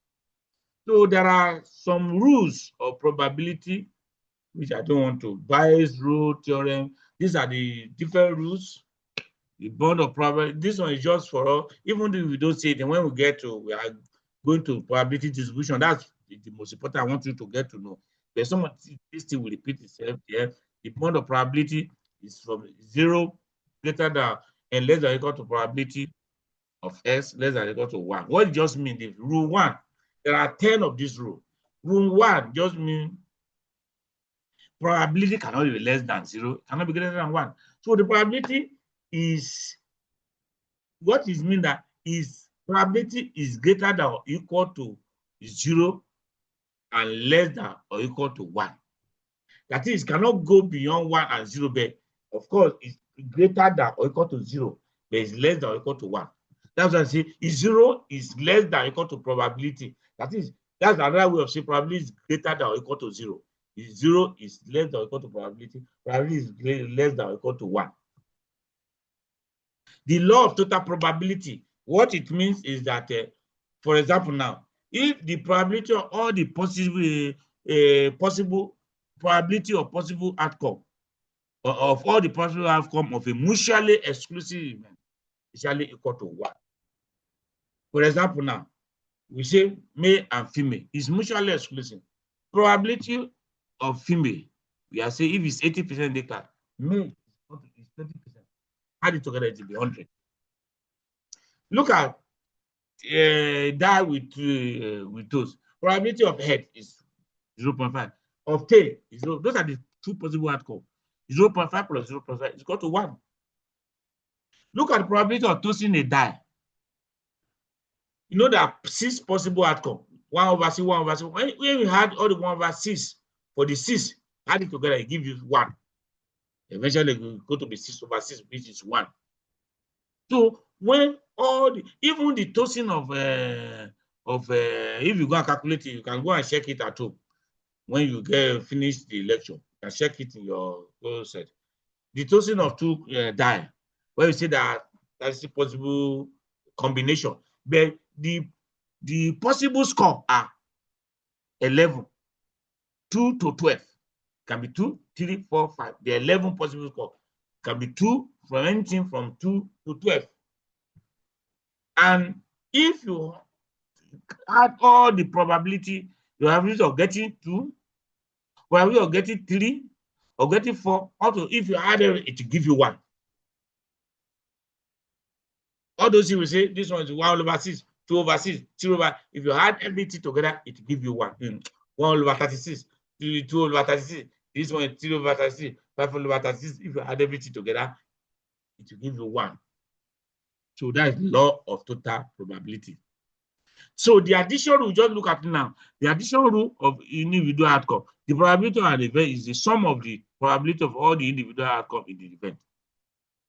So there are some rules of probability, which I don't want to, Bayes rule, theorem. These are the different rules. The bond of probability, this one is just for all, even if we don't say it, and when we are going to probability distribution, that's the most important I want you to get to know. There's some of this thing will repeat itself here. The bond of probability is from 0 greater than and less than equal to probability of S less than equal to 1. What it just means, the rule 1, there are 10 of this rule. Rule 1 just means probability cannot be less than 0, cannot be greater than 1. So the probability is, what is mean that is probability is greater than or equal to 0 and less than or equal to 1. That is, cannot go beyond 1 and 0, but of course it's greater than or equal to 0, but it's less than or equal to 1. That's why I say 0 is less than or equal to probability. That is, that's another way of saying probability is greater than or equal to 0. 0 is less than or equal to probability. Probability is less than or equal to 1. The law of total probability, what it means is that, for example, now, if the probability of all the possible probability or possible outcome of all the possible outcome of a mutually exclusive event is usually equal to 1. For example, now, we say male and female is mutually exclusive. Probability of female, we are saying if it's 80% data, male is 20%. Add it together, it will be 100. Look at die with toes. Probability of head is 0.5. Of tail is 0. Those are the two possible outcomes. 0.5 plus 0.5 is equal to 1. Look at the probability of tossing a die. You know there are 6 possible outcomes. 1 over 6, 1 over 6. When you had all the 1 over 6 for the 6, add it together, it gives you 1. Eventually, it will go to be 6 over 6, which is 1. So when even the tossing of if you go and calculate it, you can go and check it at home. When you finish the lecture, you can check it in your set. The tossing of 2 die, where you say that that's a possible combination, but the possible score are 11, 2 to 12. Can be 2, 3, 4, 5. The 11 possible score can be 2 from anything from 2 to 12. And if you add all the probability, you have risk of getting 2, probability of getting 3, or getting 4. Also, if you add it, it will give you 1. All those you will say this one is 1 over 6, 2 over 6, 3 over. If you add everything together, it will give you 1. 1 over 36, 2 over 36. This one is 3 over 36, 5 over 36. If you add everything together, it will give you 1. So that is the law of total probability. So the addition rule, just look at it now. The addition rule of individual outcome. The probability of an event is the sum of the probability of all the individual outcome in the event.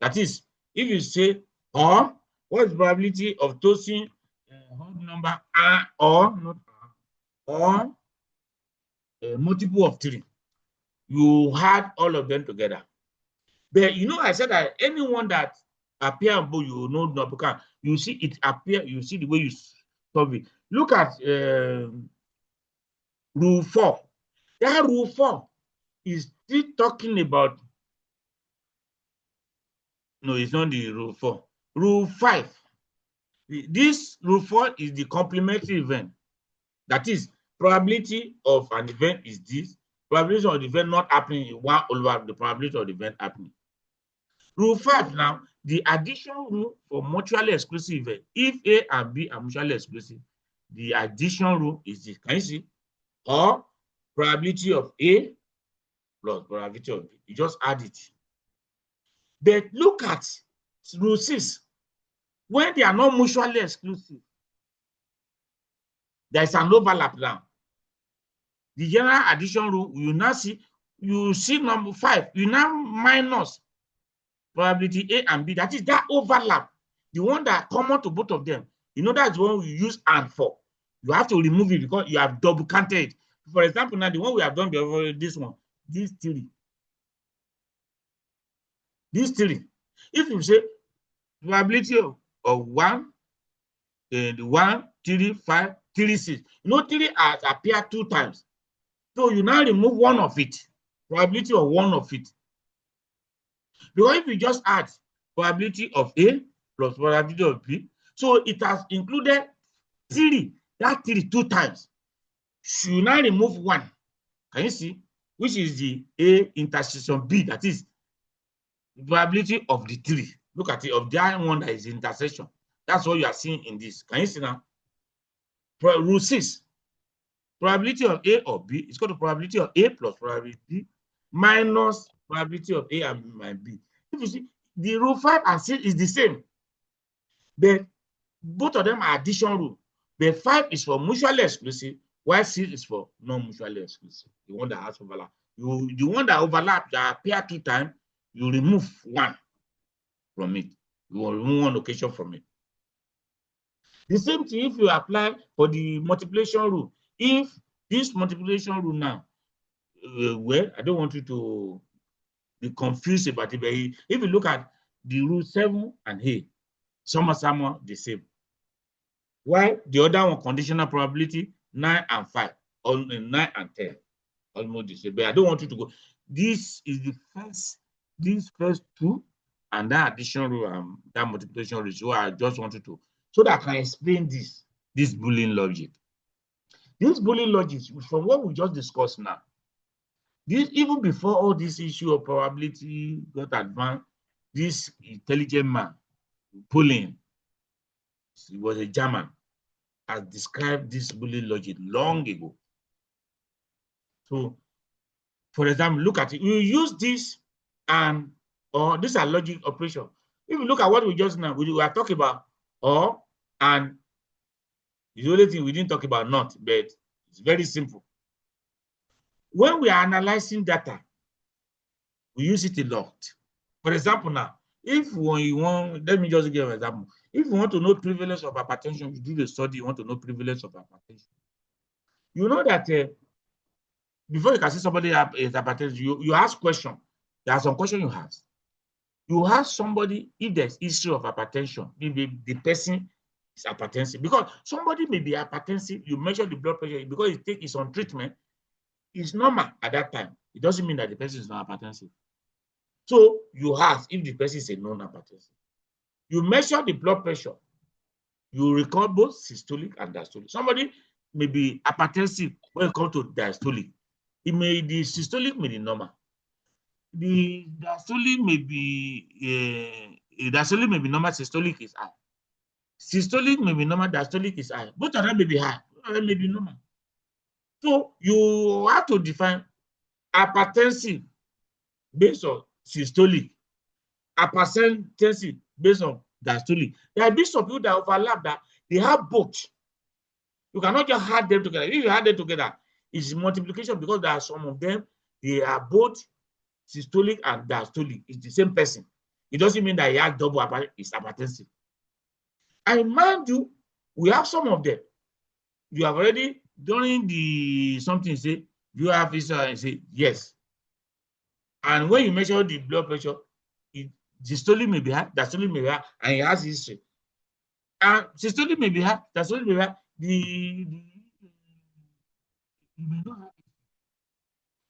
That is, if you say or, what is the probability of tossing odd number or not or a multiple of 3? You add all of them together. But you know, I said that anyone that appear above, you know, not because you see it appear, you see the way you solve it. Look at rule 4. That rule 4 is still talking about. No, it's not the rule 4. Rule 5. This rule 4 is the complementary event. That is, probability of an event is this. Probability of the event not happening is 1 over the probability of the event happening. Rule 5 now, the addition rule for mutually exclusive event. If A and B are mutually exclusive, the addition rule is this. Can you see? Or probability of A plus probability of B. You just add it. But look at rule 6. When they are not mutually exclusive, there is an overlap now. The general addition rule, you see number 5, you now minus probability A and B. That is that overlap, the one that common to both of them. You know, that's the one we use and for. You have to remove it because you have double counted. For example, now the one we have done before, this one, these 3. These 3. If you say probability of 1, 1, 3, 5, 3, 6. You know, 3 has appeared 2 times. So you now remove one of it, probability of one of it. Because if you just add probability of A plus probability of B, so it has included 3, that 3 2 times. So you now remove 1. Can you see? Which is the A intersection B, that is the probability of the 3. Look at it, of that one that is intersection. That's what you are seeing in this. Can you see now? Rule 6. Probability of A or B is equal to probability of A plus probability B minus probability of A and B. If you see, the rule 5 and 6 is the same. But both of them are addition rule. But 5 is for mutually exclusive, while 6 is for non-mutually exclusive. The one that has overlap. The one that overlap, that appear 2 times, you remove 1 from it. You will remove 1 location from it. The same thing if you apply for the multiplication rule. If this multiplication rule now, well, I don't want you to be confused about it, but if you look at the rule 7 and 8, some are the same. Why the other one, conditional probability, 9 and 5, or 9 and 10, almost the same. But I don't want you to go. This is the first, these first 2, and that addition rule, that multiplication rule. So I just wanted to, so that I can explain this Boolean logic. This Boolean logic, from what we just discussed now, this, even before all this issue of probability got advanced, this intelligent man, Boolean, he was a German, has described this Boolean logic long ago. So, for example, look at it. We use this and or these are logic operation. If you look at what we just now, we are talking about or and the only thing we didn't talk about not, but it's very simple. When we are analyzing data, we use it a lot. For example, now, if you want, let me just give an example. If you want to know prevalence of hypertension, you do the study, you want to know prevalence of hypertension. You know that before you can see somebody is hypertension, you ask questions. There are some questions you ask. You ask somebody if there's history of hypertension, if the person is hypertensive. Because somebody may be hypertensive, you measure the blood pressure, because it's on treatment, it's normal at that time. It doesn't mean that the person is not hypertensive. So you ask if the person is a non-hypertensive. You measure the blood pressure. You record both systolic and diastolic. Somebody may be hypertensive when it comes to diastolic. The systolic may be normal. The diastolic may be normal, systolic is high. Systolic may be normal, diastolic is high. Both of them may be high, both of them may be normal. So you have to define hypertensive based on systolic, hypertensive based on diastolic. There are bits of people that overlap that they have both. You cannot just add them together. If you add them together, it's multiplication because there are some of them, they are both systolic and diastolic. It's the same person. It doesn't mean that he has double hypertension. And mind you, we have some of them. You have already, during the something, say, do you have this? And say, yes. And when you measure the blood pressure, systolic may be high, diastolic may be high, and he has history. And systolic may be high, diastolic may be high,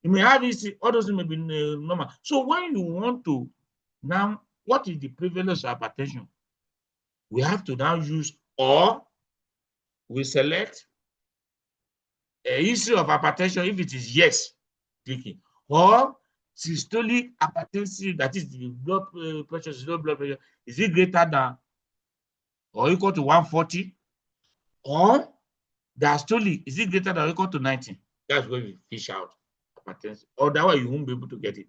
you may have history, all those may be normal. So when you want to, now, what is the prevalence of hypertension? We have to now use, or we select a history of hypertension if it is yes, clicking, or systolic hypertension, that is the blood pressure, systolic blood pressure, is it greater than or equal to 140, or diastolic, is it greater than or equal to 90? That's where we fish out hypertension. Otherwise, you won't be able to get it.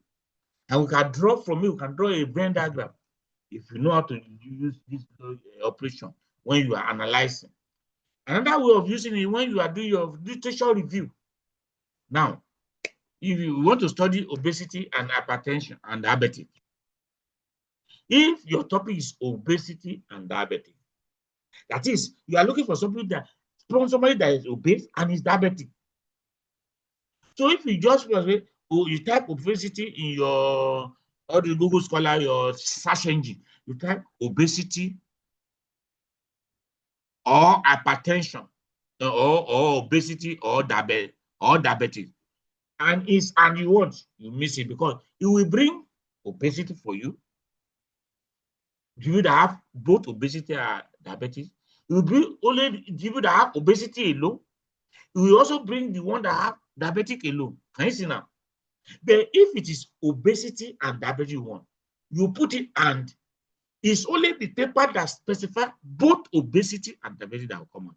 And we can draw from it, we can draw a Venn diagram if you know how to use this operation when you are analyzing. Another way of using it when you are doing your literature review. Now, if you want to study obesity and hypertension and diabetes, if your topic is obesity and diabetes, that is, you are looking for somebody that is obese and is diabetic. So if you just you type obesity in your or the Google Scholar, your search engine, you type obesity or hypertension or obesity or diabetes, and you miss it because it will bring obesity for you. People that have both obesity and diabetes. It will bring only people that have obesity alone. It will also bring the one that have diabetic alone. Can you see now? But if it is obesity and diabetes one, you put it and it's only the paper that specifies both obesity and diabetes that will come out.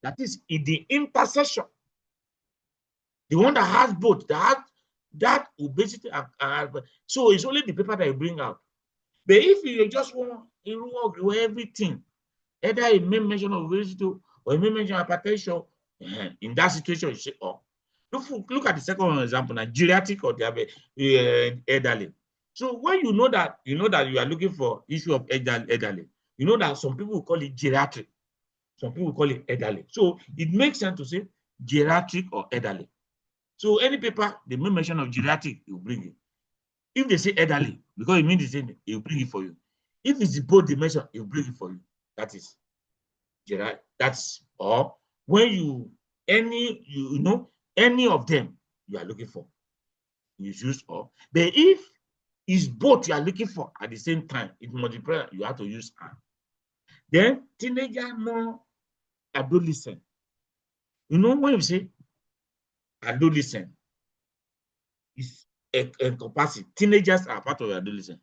That is in the intersection. The one that has both, that obesity and so it's only the paper that you bring out. But if you just want everything, either a main mention of obesity or a main mention of hypertension, in that situation, you say, oh, look at the second example, now, geriatric or diabetes, elderly. So when you know that you are looking for issue of elderly, you know that some people will call it geriatric, some people will call it elderly. So it makes sense to say geriatric or elderly. So any paper, the main mention of geriatric, you bring it. If they say elderly, because it means the same, it will bring it for you. If it's both dimension, it will bring it for you. That is geriatric. That's or when any of them you are looking for, you use or. But if it's both you are looking for at the same time, it multiplies, you have to use and. Then teenager, no adolescent. When you say adolescent, it's encompassing. Teenagers are part of adolescent.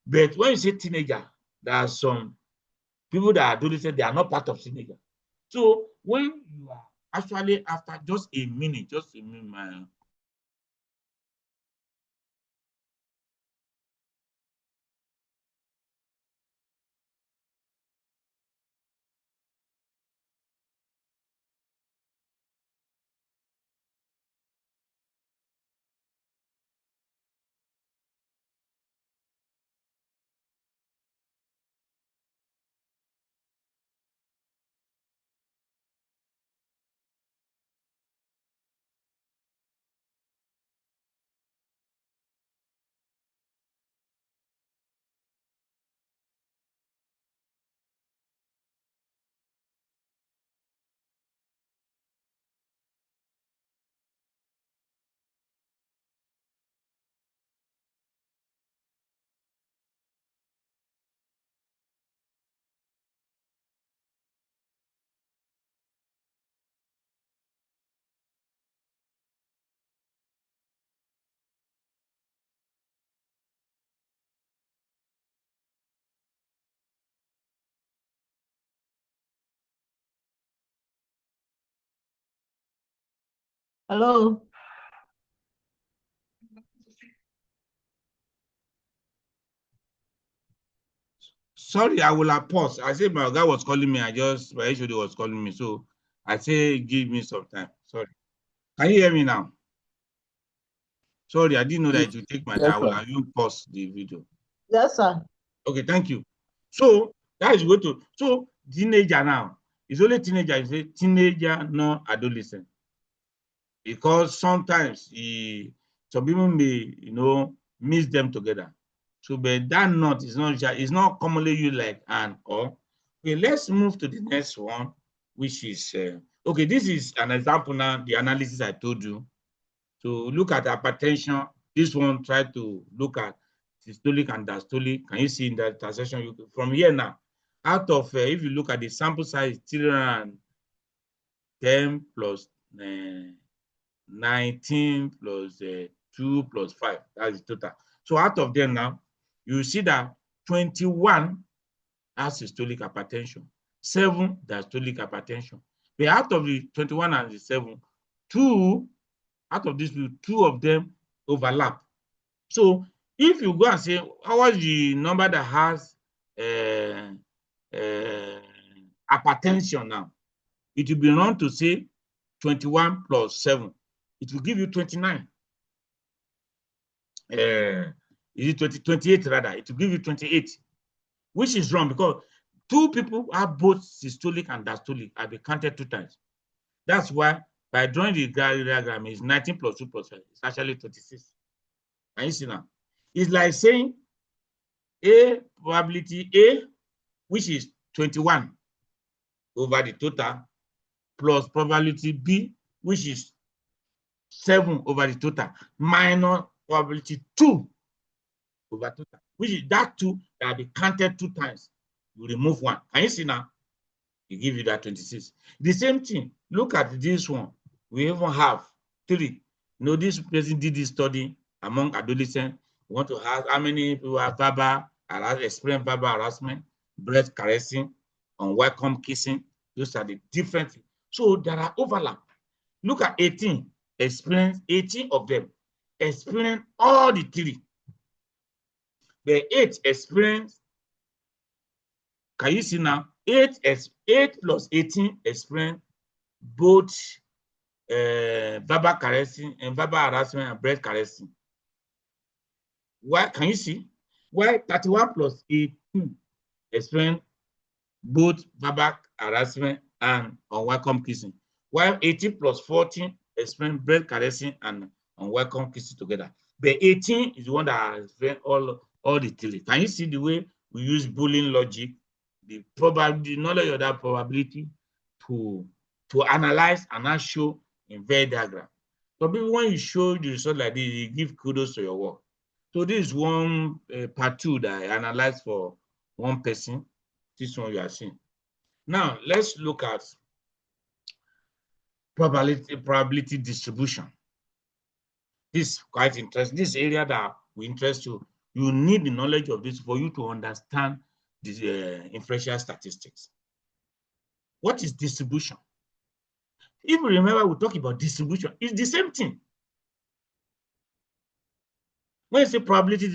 But when you say teenager, there are some people that are adolescent, they are not part of teenager. So when you are actually after just a minute, Hello. Sorry, I will have paused. I said my guy was calling me. My HOD was calling me. So I say, give me some time. Sorry. Can you hear me now? Sorry, I didn't know that it would take my time. I will have you pause the video. Yes, sir. Okay, thank you. So that is going to, so teenager now is only teenager, is a teenager, not adolescent. Because sometimes some people may, mix them together. So, but that not is not commonly used like an or. Okay, let's move to the next one, which is okay. This is an example now. The analysis I told you. So look at hypertension. This one try to look at systolic and diastolic. Can you see in that intersection? From here now, out of if you look at the sample size, 310 plus 19 plus 2 plus 5. That's the total. So out of them now, you see that 21 has systolic hypertension, 7 diastolic hypertension. But out of the 21 and the 7, 2 out of these 2 of them overlap. So if you go and say, how was the number that has hypertension now? It will be wrong to say 21 plus 7. It will give you 29. Is it 28 rather? It will give you 28, which is wrong because 2 people have both systolic and diastolic and they counted 2 times. That's why by drawing the diagram is 19 plus 2 plus 5. It's actually 26. Can you see now? It's like saying A probability A, which is 21 over the total, plus probability B, which is 7 over the total, minus probability 2 over total, which is that 2 that be counted 2 times. You remove 1. Can you see now? It gives you that 26. The same thing. Look at this one. We even have 3. This person did this study among adolescents. We want to ask how many people have experienced verbal harassment, breast caressing, unwelcome kissing. Those are the different things. So there are overlap. Look at 18. 18 of them experience all the 3. The 8 experience, can you see now? 8 plus 18 experience both verbal caressing and verbal harassment and breast caressing. Why? Can you see? Why 31 plus 18 experience both verbal harassment and unwelcome kissing, while 18 plus 14 experience breast caressing and unwelcome kissing together. But 18 is the one that has experienced all the 3. Can you see the way we use Boolean logic, the knowledge of that probability to analyze and now show in Venn diagram. So people, when you show the result like this, you give kudos to your work. So this is one part 2 that I analyzed for one person. This one you are seeing. Now let's look at probability distribution. This is quite interesting. This area that will interest you. You need the knowledge of this for you to understand the inferential statistics. What is distribution? If you remember, we talk about distribution. It's the same thing. When you say probability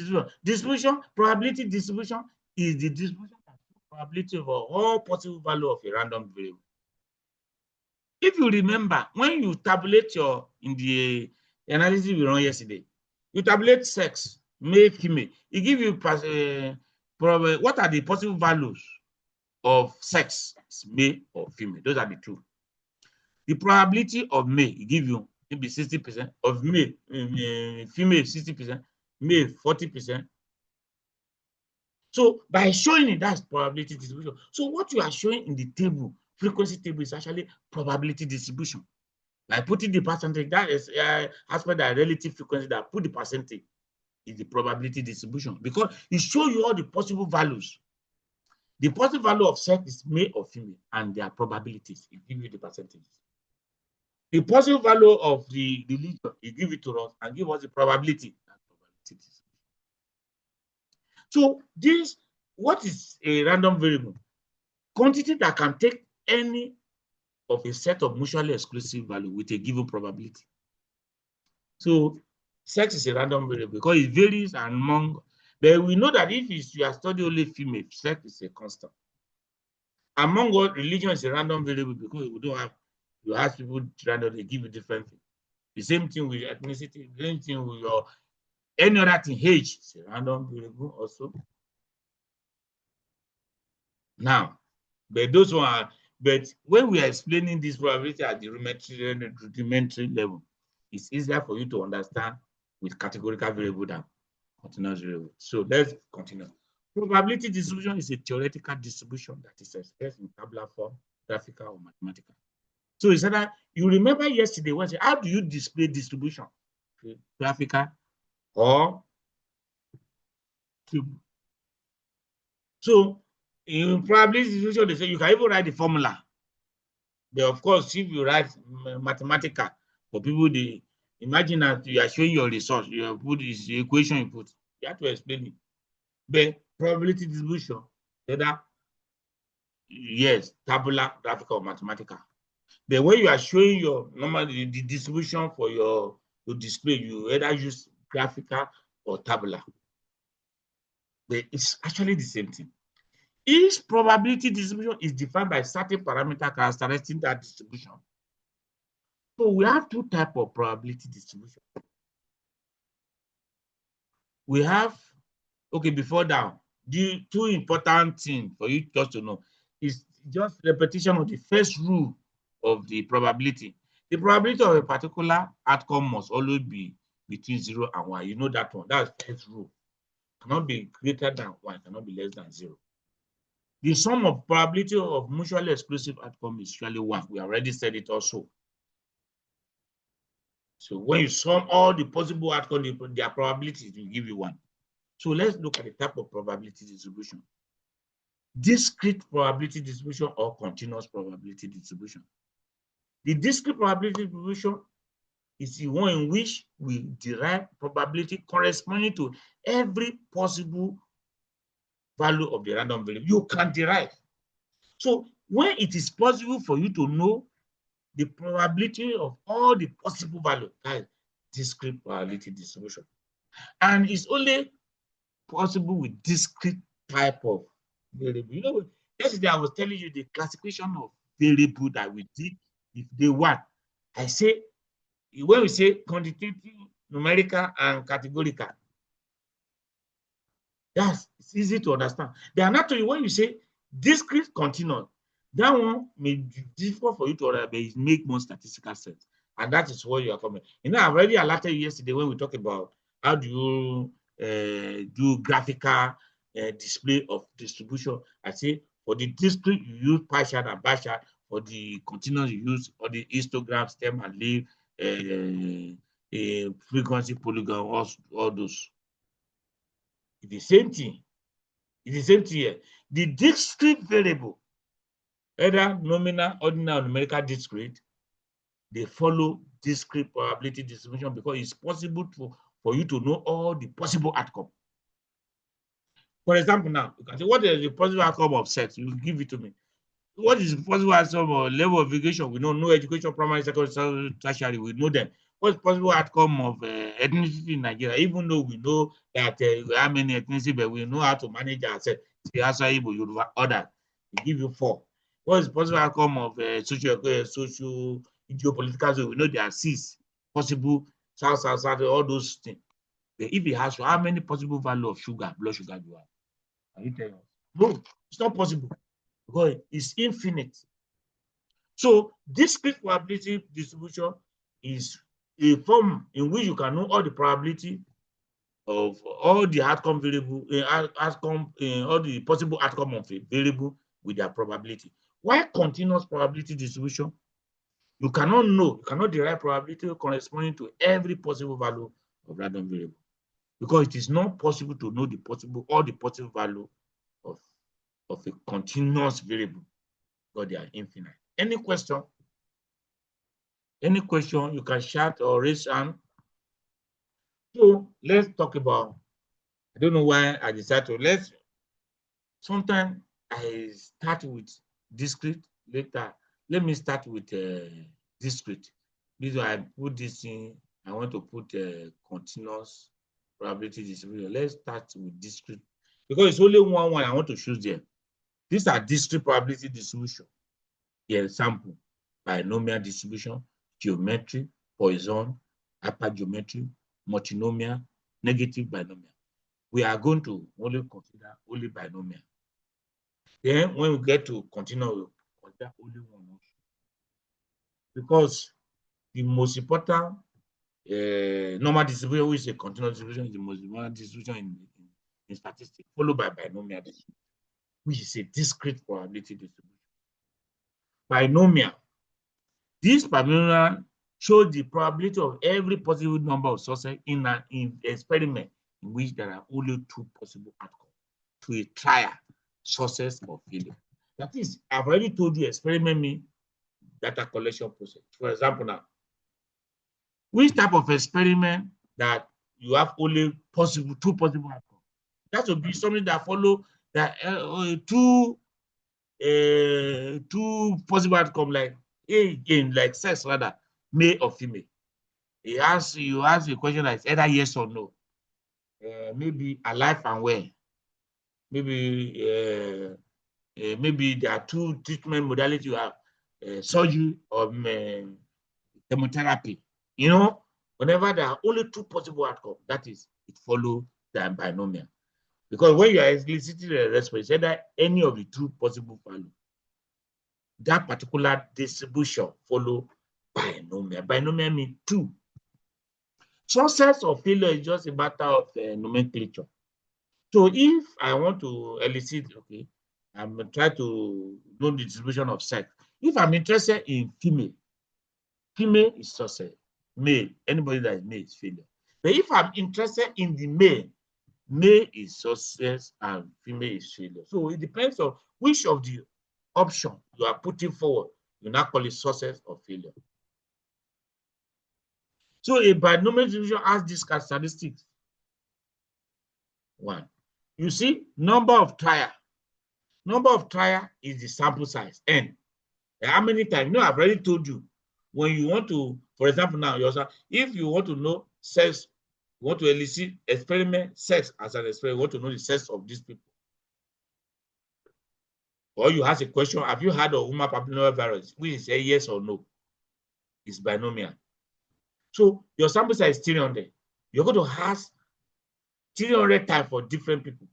distribution, probability distribution is the distribution of probability of all possible value of a random variable. If you remember, when you tabulate in the analysis we ran yesterday, you tabulate sex, male, female. It gives you what are the possible values of sex, male or female. Those are the 2. The probability of male, it gives you maybe 60%, of male, female 60%, male 40%. So by showing it, that's probability distribution. So what you are showing in the table, frequency table, is actually probability distribution. By putting the percentage, that is as per the relative frequency that put the percentage is the probability distribution, because it shows you all the possible values. The possible value of sex is male or female and their probabilities. It gives you the percentages. The possible value of the lesion, it gives it to us and give us the probability. So this, what is a random variable? Quantity that can take any of a set of mutually exclusive value with a given probability. So sex is a random variable because it varies among, but we know that if you are studying only female, sex is a constant. Among all, religion is a random variable because we don't have, you ask people randomly, they give you different things. The same thing with ethnicity, the same thing with your Any other thing, H is a random variable also. Now, but those one but when we are explaining this probability at the rudimentary level, it's easier for you to understand with categorical variable than continuous variable. So let's continue. Probability distribution is a theoretical distribution that is expressed in tabular form, graphical or mathematical. So it's either you remember yesterday when I said, how do you display distribution? Graphical or cube. So in probability distribution, they say you can even write the formula. But of course, if you write mathematical, for people, they imagine that you are showing your resource, you have put this equation you put, you have to explain it. But probability distribution, either yes, tabular, graphical, or mathematical. But when you are showing your normally the distribution for your display, you either use graphical or tabular. But it's actually the same thing. Each probability distribution is defined by certain parameter characteristic that distribution. So we have two types of probability distribution. We have, okay, before that, the two important things for you just to know is just repetition of the first rule of the probability. The probability of a particular outcome must always be between 0 and 1. You know that one. That's the first rule. Cannot be greater than 1, cannot be less than 0. The sum of probability of mutually exclusive outcome is usually 1. We already said it also. So when you sum all the possible outcomes, their probabilities will give you 1. So let's look at the type of probability distribution. Discrete probability distribution or continuous probability distribution. The discrete probability distribution is the one in which we derive probability corresponding to every possible value of the random variable. You can derive. So when it is possible for you to know the probability of all the possible values, that is discrete probability distribution. And it's only possible with discrete type of variable. You know, yesterday I was telling you the classification of variable that we did if they want. I say, when we say quantitative, numerical, and categorical, that's it's easy to understand. The anatomy, when you say discrete continuous, that one may be difficult for you to understand, but it makes more statistical sense. And that is what you are coming. You know, I already alerted you yesterday when we talked about how do you do graphical display of distribution. I say for the discrete, you use partial and partial. For the continuous, you use all the histogram, stem, and leaf, frequency, polygon, all those. It's the same thing. It's the same thing here. The discrete variable, either nominal, ordinal, or numerical discrete, they follow discrete probability distribution because it's possible for you to know all the possible outcome. For example, now, you can say, what is the possible outcome of sex? You give it to me. What is the possible outcome of level of education? We know no education, primary, secondary, tertiary, we know them. What's the possible outcome of ethnicity in Nigeria? Even though we know that how many ethnicities, but we know how to manage ourselves. Hausa, Igbo, Yoruba, other. We give you 4. What is the possible outcome of social, geopolitical zone? We know there are 6 possible, south, all those things. But if it has how many possible value of sugar, blood sugar you have? Can you tell us? No, it's not possible because it's infinite. So discrete probability distribution is a form in which you can know all the probability of all the outcome variable, all the possible outcome of a variable with their probability. Why continuous probability distribution? You cannot know, you cannot derive probability corresponding to every possible value of random variable because it is not possible to know all the possible value of a continuous variable because they are infinite. Any question? Any question? You can shout or raise hand. So let's talk about, I don't know why I decided to, sometimes I start with discrete, later, let me start with discrete. This is why I put this in, I want to put continuous probability distribution. Let's start with discrete because it's only one I want to choose there. These are discrete probability distribution. The example, binomial distribution, geometry, Poisson, hypergeometry, multinomial, negative binomial. We are going to only consider only binomial. Then when we get to continuous, we consider only one also. Because the most important normal distribution, which is a continuous distribution, is the most important distribution in statistics, followed by binomial distribution, which is a discrete probability distribution. Binomial. This binomial shows the probability of every possible number of sources in an experiment in which there are only two possible outcomes to a trial, success or failure. That is, I've already told you experiment means data collection process. For example, now, which type of experiment that you have only two possible outcomes? That would be something that follow that two possible outcomes, like like sex, rather, male or female. You ask a question that is either yes or no. Maybe alive and well. Maybe maybe there are two treatment modalities you have, surgery or chemotherapy. You know, whenever there are only two possible outcomes, that is, it follows the binomial. Because when you are eliciting a response, either any of the two possible values, that particular distribution follow binomial. Binomial means two. Success or failure is just a matter of nomenclature. So if I want to elicit, okay, I'm trying to know the distribution of sex. If I'm interested in female, female is success. Male, anybody that is male is failure. But if I'm interested in the male, male is success and female is failure. So it depends on which of the option you are putting forward. You now call it success or failure. So a binomial distribution has these characteristics. One, you see, number of trial. Number of trial is the sample size, n. How many times? No, I've already told you. When you want to, for example, now, if you want to know sex, you want to elicit experiment sex as an experiment, you want to know the sex of these people. Or you ask a question, have you heard of human papillomavirus? We say yes or no. It's binomial. So your sample size is 300. You're going to ask 300 times for different people.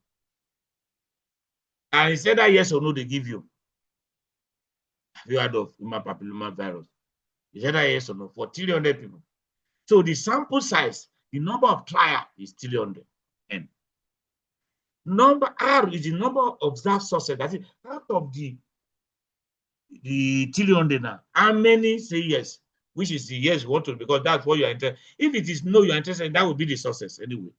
And it's either yes or no they give you. Have you heard of human papillomavirus? It's either yes or no for 300 people. So the sample size, the number of trial is 300. N. Number R is the number of observed sources. That is, out of the 300 now, how many say yes? Which is the yes you want to, because that's what you are interested in. If it is no, you are interested in, that will be the sources anyway.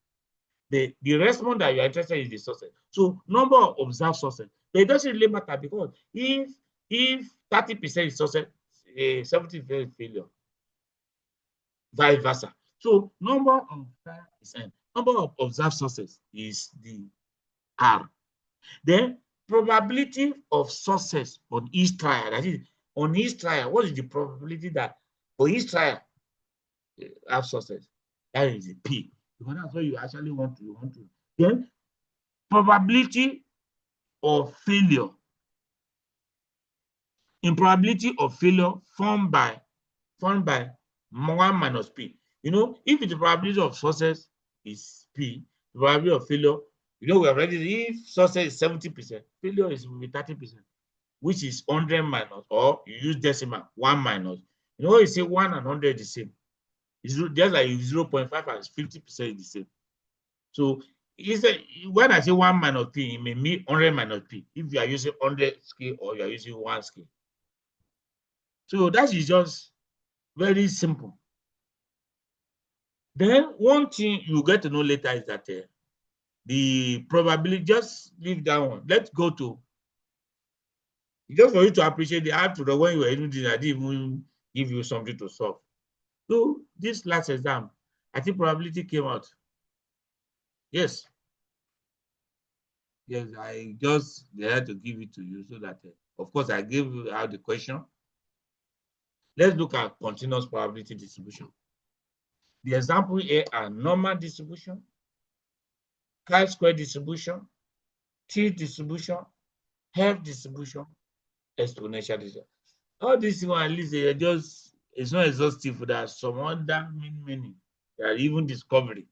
The response that you are interested in is the sources. So number of observed sources. But it doesn't really matter, because if 30% is success, 70% is failure, vice versa. So number of is n. Number of observed sources is the R. Then probability of success on each trial. That is, on each trial, what is the probability that for each trial have success? That is the P. Because that's what you actually want to. Then probability of failure. In probability of failure formed by 1 minus P. You know, if the probability of success is P, the probability of failure, you know, we have already, if success is 70%, failure is 30%, which is 100 minus, or you use decimal, 1 minus. You know, you say 1 and 100 is the same. It's just like 0.5 and 50% is the same. So when I say 1 minus P, it may mean 100 minus P if you are using 100 scale or you are using 1 scale. So that is just very simple. Then one thing you get to know later is that the probability, just leave that one. Let's go to, just for you to appreciate the art, when you were even doing, I didn't even give you something to solve. So this last exam, I think probability came out. Yes. Yes, I just had to give it to you so that, of course, I gave you out the question. Let's look at continuous probability distribution. The example here are normal distribution, chi-square distribution, T distribution, F distribution, exponential distribution. All these things, at least, they just, it's not exhaustive. There are some other many that are even discovery.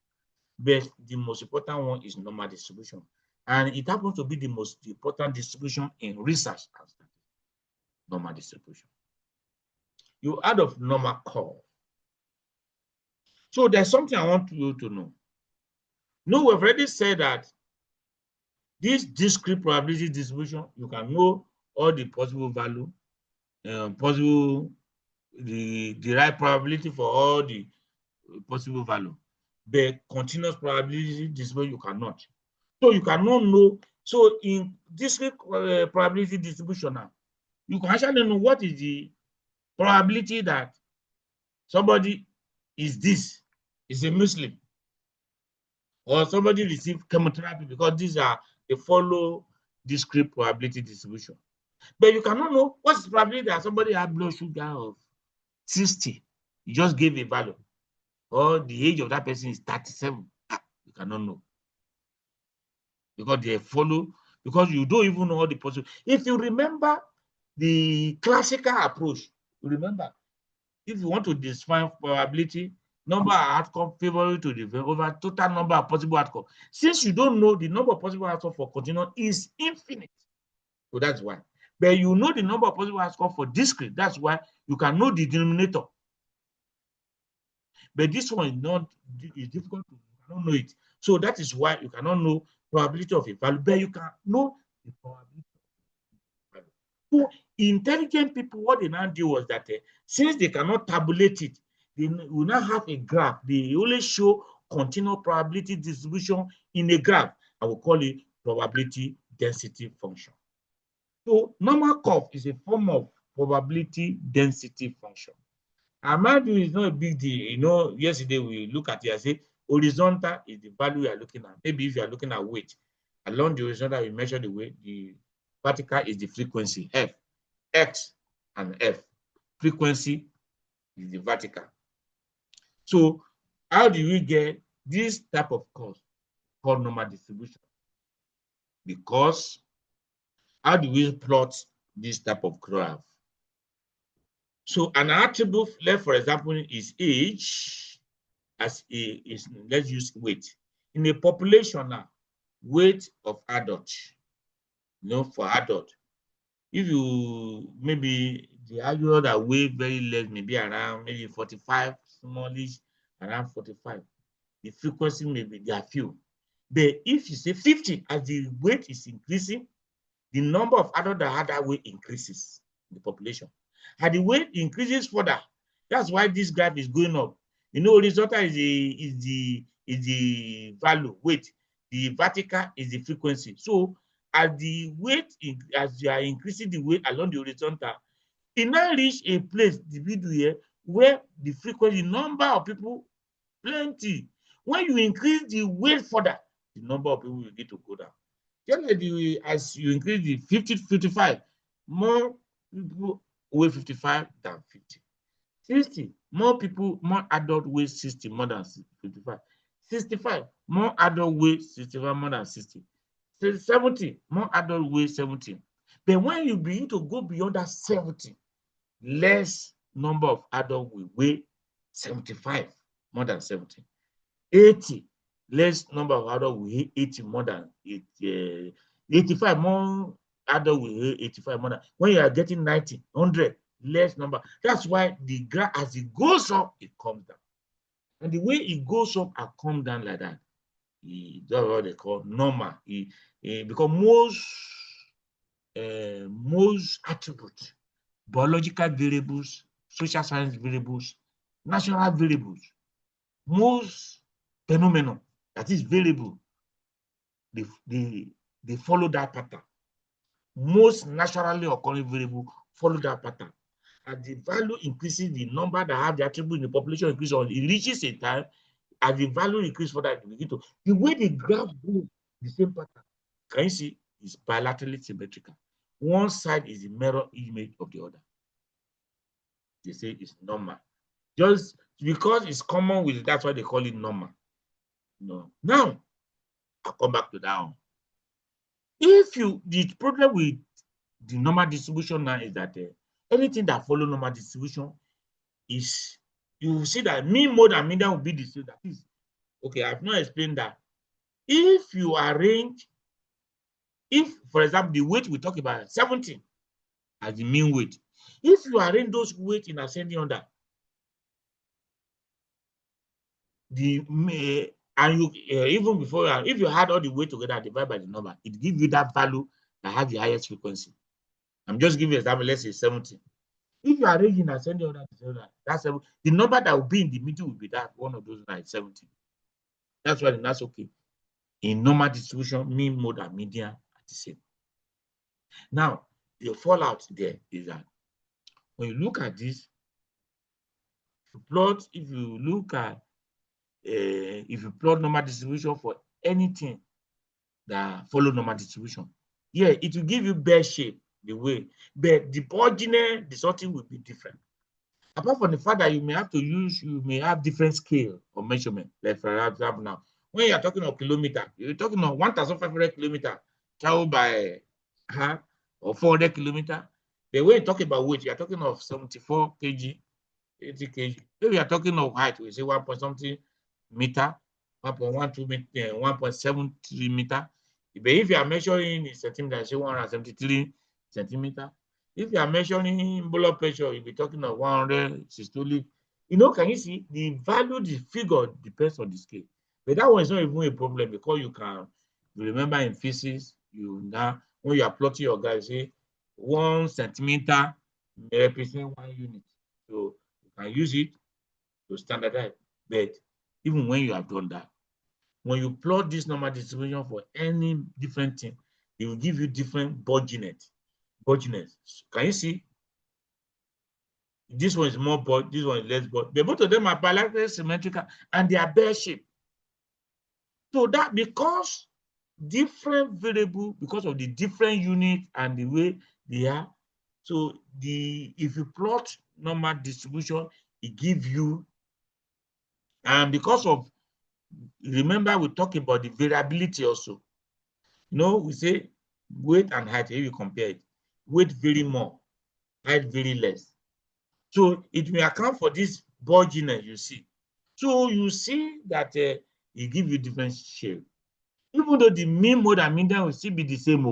but the most important one is normal distribution. And it happens to be the most important distribution in research and statistics, normal distribution. You add of normal curve. So there's something I want you to know. No, we've already said that this discrete probability distribution, you can know all the possible value, the right probability for all the possible value. But continuous probability distribution, you cannot. So you cannot know. So in discrete probability distribution now, you can actually know what is the probability that somebody is this, is a Muslim, or somebody received chemotherapy, because they follow discrete probability distribution. But you cannot know what's the probability that somebody had blood sugar of 60. You just gave a value. Or the age of that person is 37. You cannot know. Because they follow, because you don't even know all the possible. If you remember the classical approach, remember, if you want to define probability, number of outcomes favorable to the over total number of possible outcomes. Since you don't know, the number of possible outcomes for continuous is infinite. So that's why. But you know the number of possible outcomes for discrete. That's why you can know the denominator. But this one is not, it's difficult to, you cannot know it. So that is why you cannot know probability of a value, but you can know the probability of a value. So intelligent people, what they now do was that since they cannot tabulate it, they will now have a graph. They only show continuous probability distribution in a graph. I will call it probability density function. So normal curve is a form of probability density function. And mind you, it's not a big deal. You know, yesterday we look at it and say horizontal is the value you are looking at. Maybe if you are looking at weight, along the horizontal, we measure the weight. The vertical is the frequency, F, X, and F. Frequency is the vertical. So how do we get this type of curve called normal distribution? Because how do we plot this type of graph? So an attribute, let's for example, is age, as is, let's use weight. In a population now, weight of adult, you know, for adult, if you, maybe the adult that weigh very less, maybe around maybe 45, smallish, around 45, the frequency maybe they are few. But if you say 50, as the weight is increasing, the number of adults that have that weight increases in the population. And the weight increases further. That's why this graph is going up. You know, horizontal is the value, weight. The vertical is the frequency. So as the weight, as you are increasing the weight along the horizontal, it now reach a place, the middle here, where the frequency, number of people, plenty. When you increase the weight further, the number of people will get to go down. Just like as you increase the 50 to 55, more people weigh 55 than 50. 60, more people, more adult weigh 60 more than 55. 65, more adult weigh 65 more than 60. 70, more adult weigh 70. But when you begin to go beyond that 70, less number of adults will weigh 75 more than 70. 80, less number of adults will weigh 80 more than 80, 85, more adults will weigh 85 more than. When you are getting 90, 100, less number. That's why the graph, as it goes up, it comes down. And the way it goes up and comes down like that, that's what they call normal. Because most attributes, biological variables, social science variables, natural variables, most phenomenon that is variable, they follow that pattern. Most naturally occurring variable follow that pattern. As the value increases, the number that have the attribute in the population increases, or it reaches a time, as the value increases further, it begin to, the way the graph goes, the same pattern. Can you see? It's bilaterally symmetrical. One side is the mirror image of the other. They say it's normal. Just because it's common with it, that's why they call it normal. No. Now, I'll come back to that one. The problem with the normal distribution now is that anything that follow normal distribution is, you see that mean mode and median will be the same. That is, Okay, I've not explained that. If you arrange, if, for example, the weight we talk about, 17 as the mean weight, if you arrange those weights in ascending order, and you even before, if you add all the weight together, divide by the number, it gives you that value that has the highest frequency. I'm just giving you an example. Let's say 17. If you arrange in ascending order, that's the number that will be in the middle will be that one of those like 17. That's why that's okay. In normal distribution, mean, mode, and median are the same. Now, the fallout there is that when you look at this, if you look at if you plot normal distribution for anything that follow normal distribution, yeah, it will give you bear shape the way, but the original the sorting will be different. Apart from the fact that you may have different scale of measurement. Like for example, now when you are talking of kilometer, you're talking of 1,500 kilometer traveled by or 400 kilometer. But when you talk about weight, you are talking of 74 kg, 80 kg. If you are talking of height, we say 1 point something meter, 1.12 meter, 1.73 meter. But if you are measuring in centimeter, say 173 centimeter. If you are measuring blood pressure, you'll be talking of 100 systolic. Can you see the value, the figure depends on the scale. But that one is not even a problem because you remember in physics, now when you are plotting your guys, say 1 centimeter may represent 1 unit. So you can use it to standardize. But even when you have done that, when you plot this normal distribution for any different thing, it will give you different budginess. Can you see? This one is more bud, this one is less bud. But both of them are bilateral symmetrical and they are bear shape. So that because different variable, because of the different unit and the way they are, so if you plot normal distribution, it gives you, and because of, remember we talk about the variability also. We say weight and height, if you compare it, weight vary more, height vary less. So it may account for this bulginess you see. So you see that it gives you different shape. Even though the mean, mode, and median will still be the same,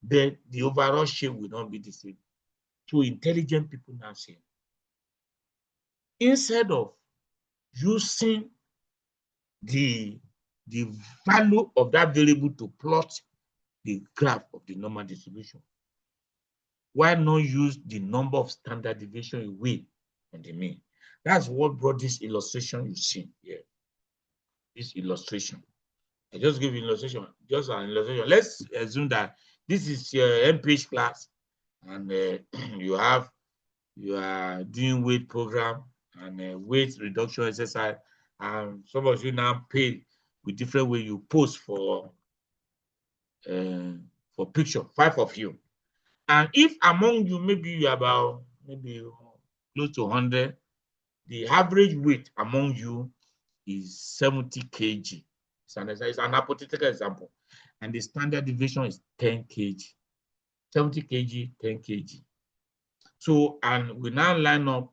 but the overall shape will not be the same. So intelligent people now say, instead of using the value of that variable to plot the graph of the normal distribution, why not use the number of standard deviation away from the mean? That's what brought this illustration you see here. This illustration. I just give you illustration, just an illustration. Let's assume that this is your MPH class, and you are doing weight program and weight reduction exercise, and some of you now pay with different way you post for picture, 5 of you. And if among you, maybe you are about close to 100, the average weight among you is 70 kg. It's an hypothetical example. And the standard deviation is 10 kg. 70 kg, 10 kg. So, and we now line up.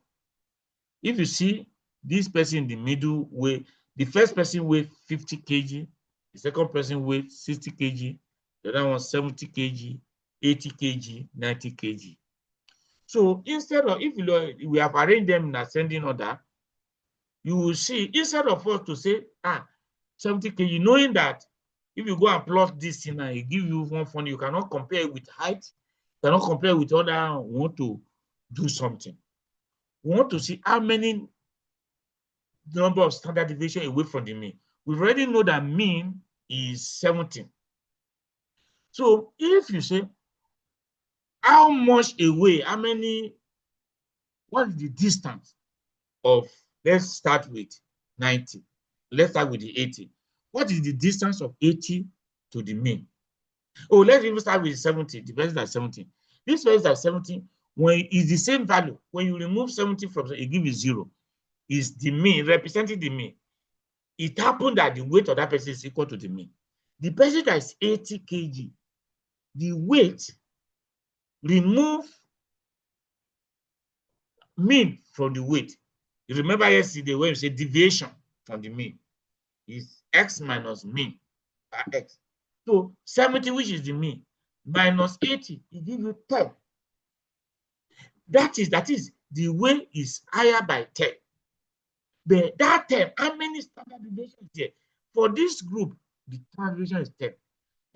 If you see this person in the middle weigh, the first person weighs 50 kg, the second person weighs 60 kg, the other one 70 kg, 80 kg, 90 kg. So instead of, if we have arranged them in ascending order, you will see, instead of us to say, 70 kg, knowing that if you go and plot this thing and it give you one fund, you cannot compare it with height, you cannot compare with other, we want to do something. We want to see how many number of standard deviation away from the mean. We already know that mean is 17. So if you say, how much away, what is the distance of, let's start with 90. Let's start with the 80. What is the distance of 80 to the mean? Oh, let's even start with 70. The person is 17. This person is 17. When it's the same value, when you remove 70 from it, gives you 0. Is the mean, representing the mean. It happened that the weight of that person is equal to the mean. The person that is 80 kg, the weight remove mean from the weight. You remember yesterday when you say deviation from the mean. is x minus mean by x. So 70, which is the mean, minus 80, it gives you 10. That is the way is higher by 10. But that 10, how many standard deviations there? For this group, the standard deviation is 10.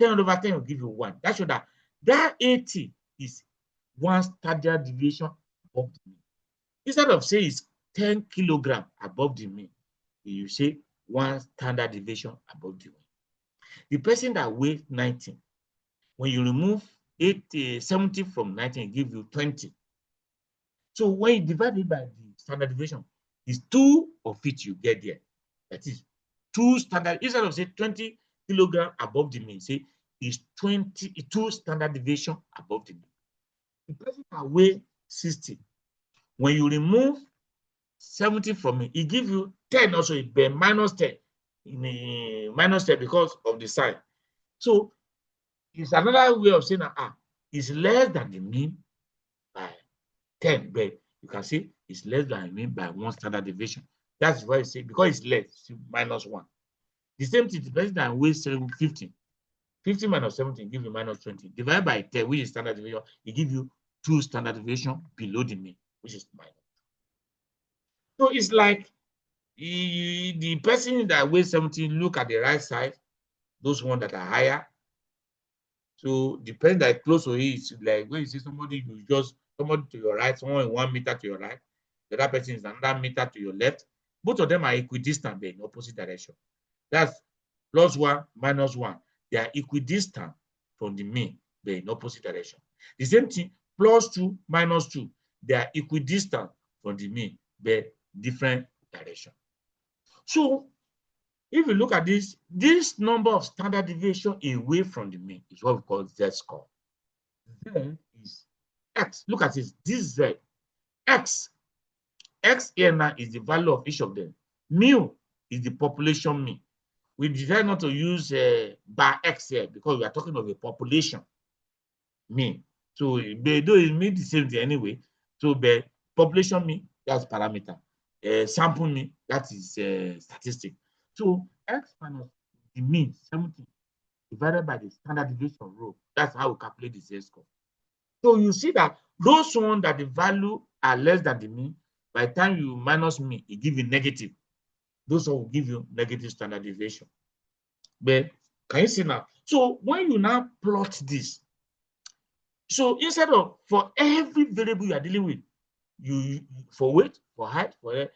10 over 10 will give you 1. That shows that 80 is one standard deviation above the mean. Instead of saying it's 10 kilogram above the mean, you say one standard deviation above the mean. The person that weighs 90, when you remove 70 from 90, it gives you 20. So when you divide it by the standard deviation, it's 2 of it you get there. That is 2 standard, instead of say 20 kilogram above the mean, say is 22 standard deviation above the mean. The person that weighs 60, when you remove 70 from it, it gives you 10 also, but minus 10. Minus 10 because of the sign. So it's another way of saying it's less than the mean by 10, but you can see it's less than the mean by 1 standard deviation. That's why you say because it's less, it's minus 1. The same thing, the person that weighs 50. 50 minus 17 give you minus 20. Divided by 10, which is standard deviation, it gives you 2 standard deviation below the mean, which is minus. So it's like the person that weighs 17, look at the right side, those ones that are higher. So the person that is close to it is like when you see somebody, somebody to your right, someone 1 meter to your right, the other person is another meter to your left. Both of them are equidistant, but in opposite direction. That's +1, -1. They are equidistant from the mean, but in opposite direction. The same thing, +2, -2. They are equidistant from the mean, but different direction. So if you look at this number of standard deviation away from the mean is what we call z-score. Z is x. Look at this z. X here now is the value of each of them. Mu is the population mean. We decided not to use bar x here because we are talking of a population mean. So though it means the same thing anyway. So the population mean, that's parameter. Sample mean, that is statistic. So x minus the mean 70 divided by the standard deviation rho. That's how we calculate the z-score. So you see that those ones that the value are less than the mean, by the time you minus mean, it gives you negative. Those will give you negative standard deviation. But can you see now? So when you now plot this, so instead of for every variable you are dealing with, you for weight, for height, for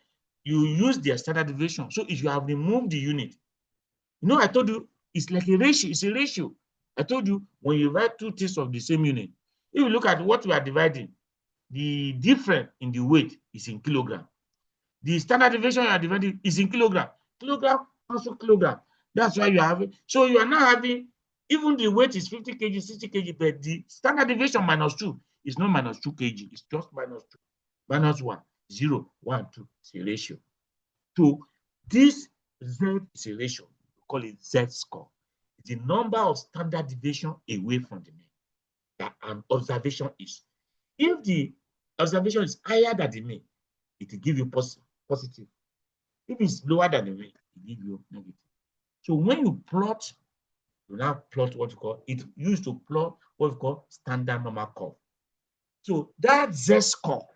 you use their standard deviation. So if you have removed the unit, I told you it's like a ratio. It's a ratio. I told you when you write 2 things of the same unit, if you look at what we are dividing, the difference in the weight is in kilogram. The standard deviation you are dividing is in kilogram. Kilogram also kilogram. That's why you have it. So you are now having, even the weight is 50 kg, 60 kg, but the standard deviation -2 is not -2 kg. It's just -2. -1, 0, 1, 2. It's a ratio. So this Z is a ratio. We call it z-score. It's the number of standard deviation away from the mean that an observation is. If the observation is higher than the mean, it will give you positive. If it's lower than the mean, it will give you negative. So when you plot, you now plot what you call, it used to plot what we call standard normal curve. So that z-score,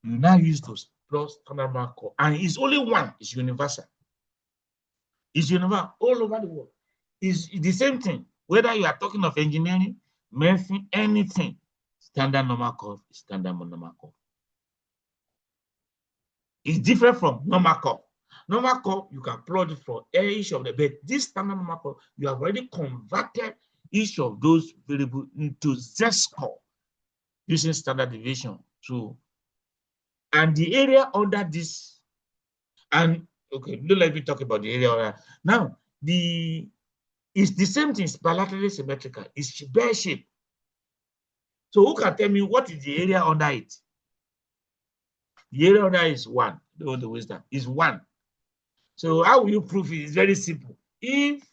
you now use to plot standard normal curve, and it's only one, it's universal. It's universal all over the world. It's the same thing, whether you are talking of engineering, medicine, anything, standard normal curve is standard normal curve. It's different from normal curve. Normal curve, you can plot it for each of the, but this standard normal curve, you have already converted each of those variables into z-score using standard deviation. So, and the area under this, and okay, let me talk about the area under. Now, it's the same thing, it's bilaterally symmetrical, it's bear shape. So who can tell me what is the area under it? The area under is 1. The wisdom is 1. So how will you prove it? It's very simple. If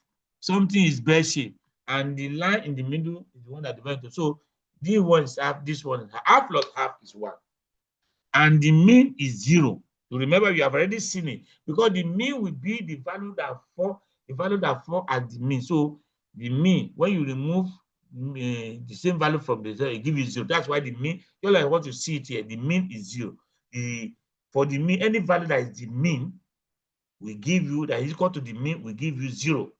something is bear shape and the line in the middle is the one that divides, so this one is half, this one is half plus half is 1, and the mean is 0. You remember, you have already seen it, because the mean will be the value that fall at the mean. So the mean, when you remove the same value from the zero, it gives you 0. That's why the mean, just like what you see it here, the mean is 0. For the mean, any value that is the mean will give you, that is equal to the mean, will give you 0.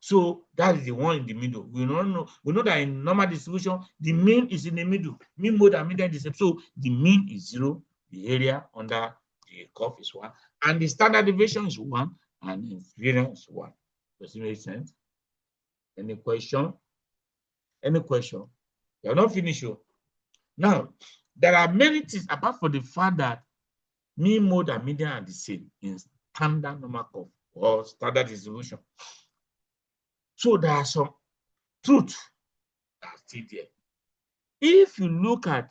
So that is the one in the middle. We know that in normal distribution, the mean is in the middle. Mean mode and median is the same. So the mean is 0, the area under the curve is 1, and the standard deviation is 1, and the variance is 1. Does it make sense? Any question? Any question? You are not finished. Now, there are many things apart from the fact that mean mode and median are the same in standard normal curve or standard distribution. So there are some truths that are still there. If you look at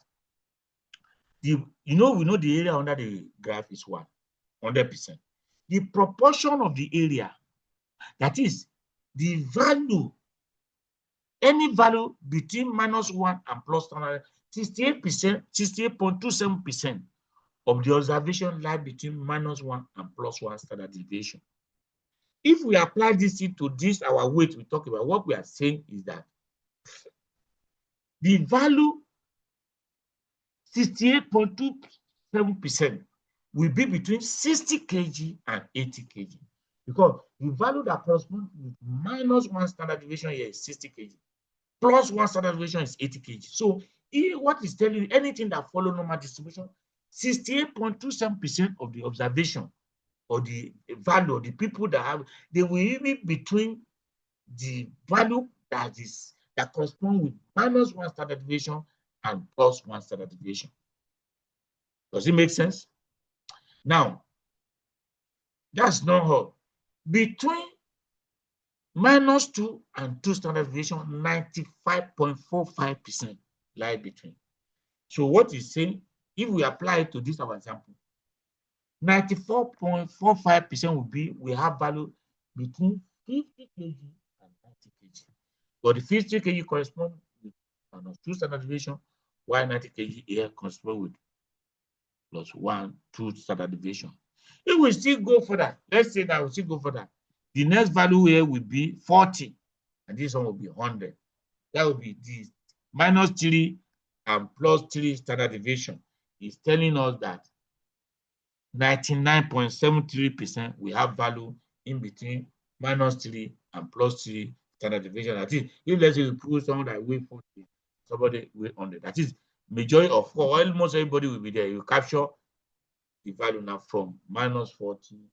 we know the area under the graph is 100%. The proportion of the area, that is the value, any value between -1 and +100, 68%, 68.27% of the observation lie between -1 and +1 standard deviation. If we apply this to this, our weight we talk about, what we are saying is that the value 68.27% will be between 60 kg and 80 kg, because the value that corresponds with -1 standard deviation here is 60 kg, +1 standard deviation is 80 kg. So what is telling you, anything that follow normal distribution, 68.27% of the observation or the value of the people that have, they will be between the value that corresponds with -1 standard deviation and +1 standard deviation. Does it make sense? Now, that's not all. Between -2 and 2 standard deviation, 95.45% lie between. So what is saying, if we apply it to this our example, 94.45% will be, we have value between 50 kg and 90 kg. But the 50 kg corresponds with -2 standard deviation, while 90 kg here corresponds with +2 standard deviation. If we still go further, let's say that we still go further, the next value here will be 40, and this one will be 100. That will be the -3 and +3 standard deviation. Is telling us that 99.73% we have value in between -3 and +3 standard deviation. That is, if let's say we put someone that weighs 40, somebody weighs 100, that is, majority of almost everybody will be there. You capture the value now from -40,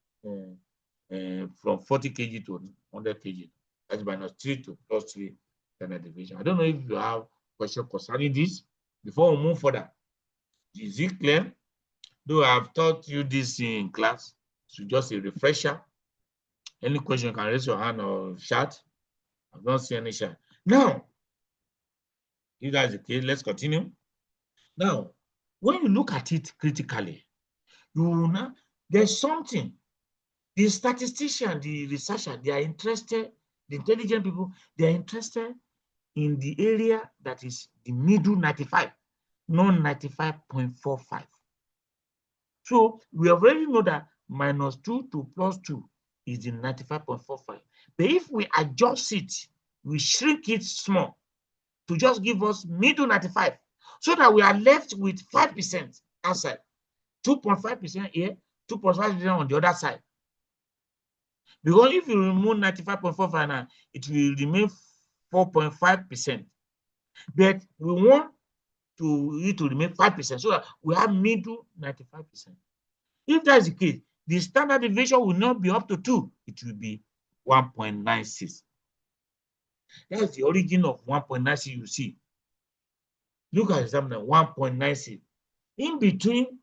from 40 kg to 100 kg. That's -3 to +3 standard deviation. I don't know if you have question concerning this before we move further. Is it clear? Though I have taught you this in class, so just a refresher. Any question, you can raise your hand or chat. I've not seen any chat. Now, if that's the case, let's continue. Now, when you look at it critically, you will know there's something. The statistician, the researcher, they are interested, the intelligent people, they are interested in the area that is the middle 95, not 95.45. So we already know that -2 to +2 is the 95.45. But if we adjust it, we shrink it small to just give us middle 95, so that we are left with 5% outside, 2.5% here, 2.5% on the other side. Because if you remove 95.45 now, it will remain 4.5%. But we want it to remain 5%, so that we have middle 95%. If that's the case, the standard deviation will not be up to 2, it will be 1.96. That's the origin of 1.96 you see. Look at example 1.96. In between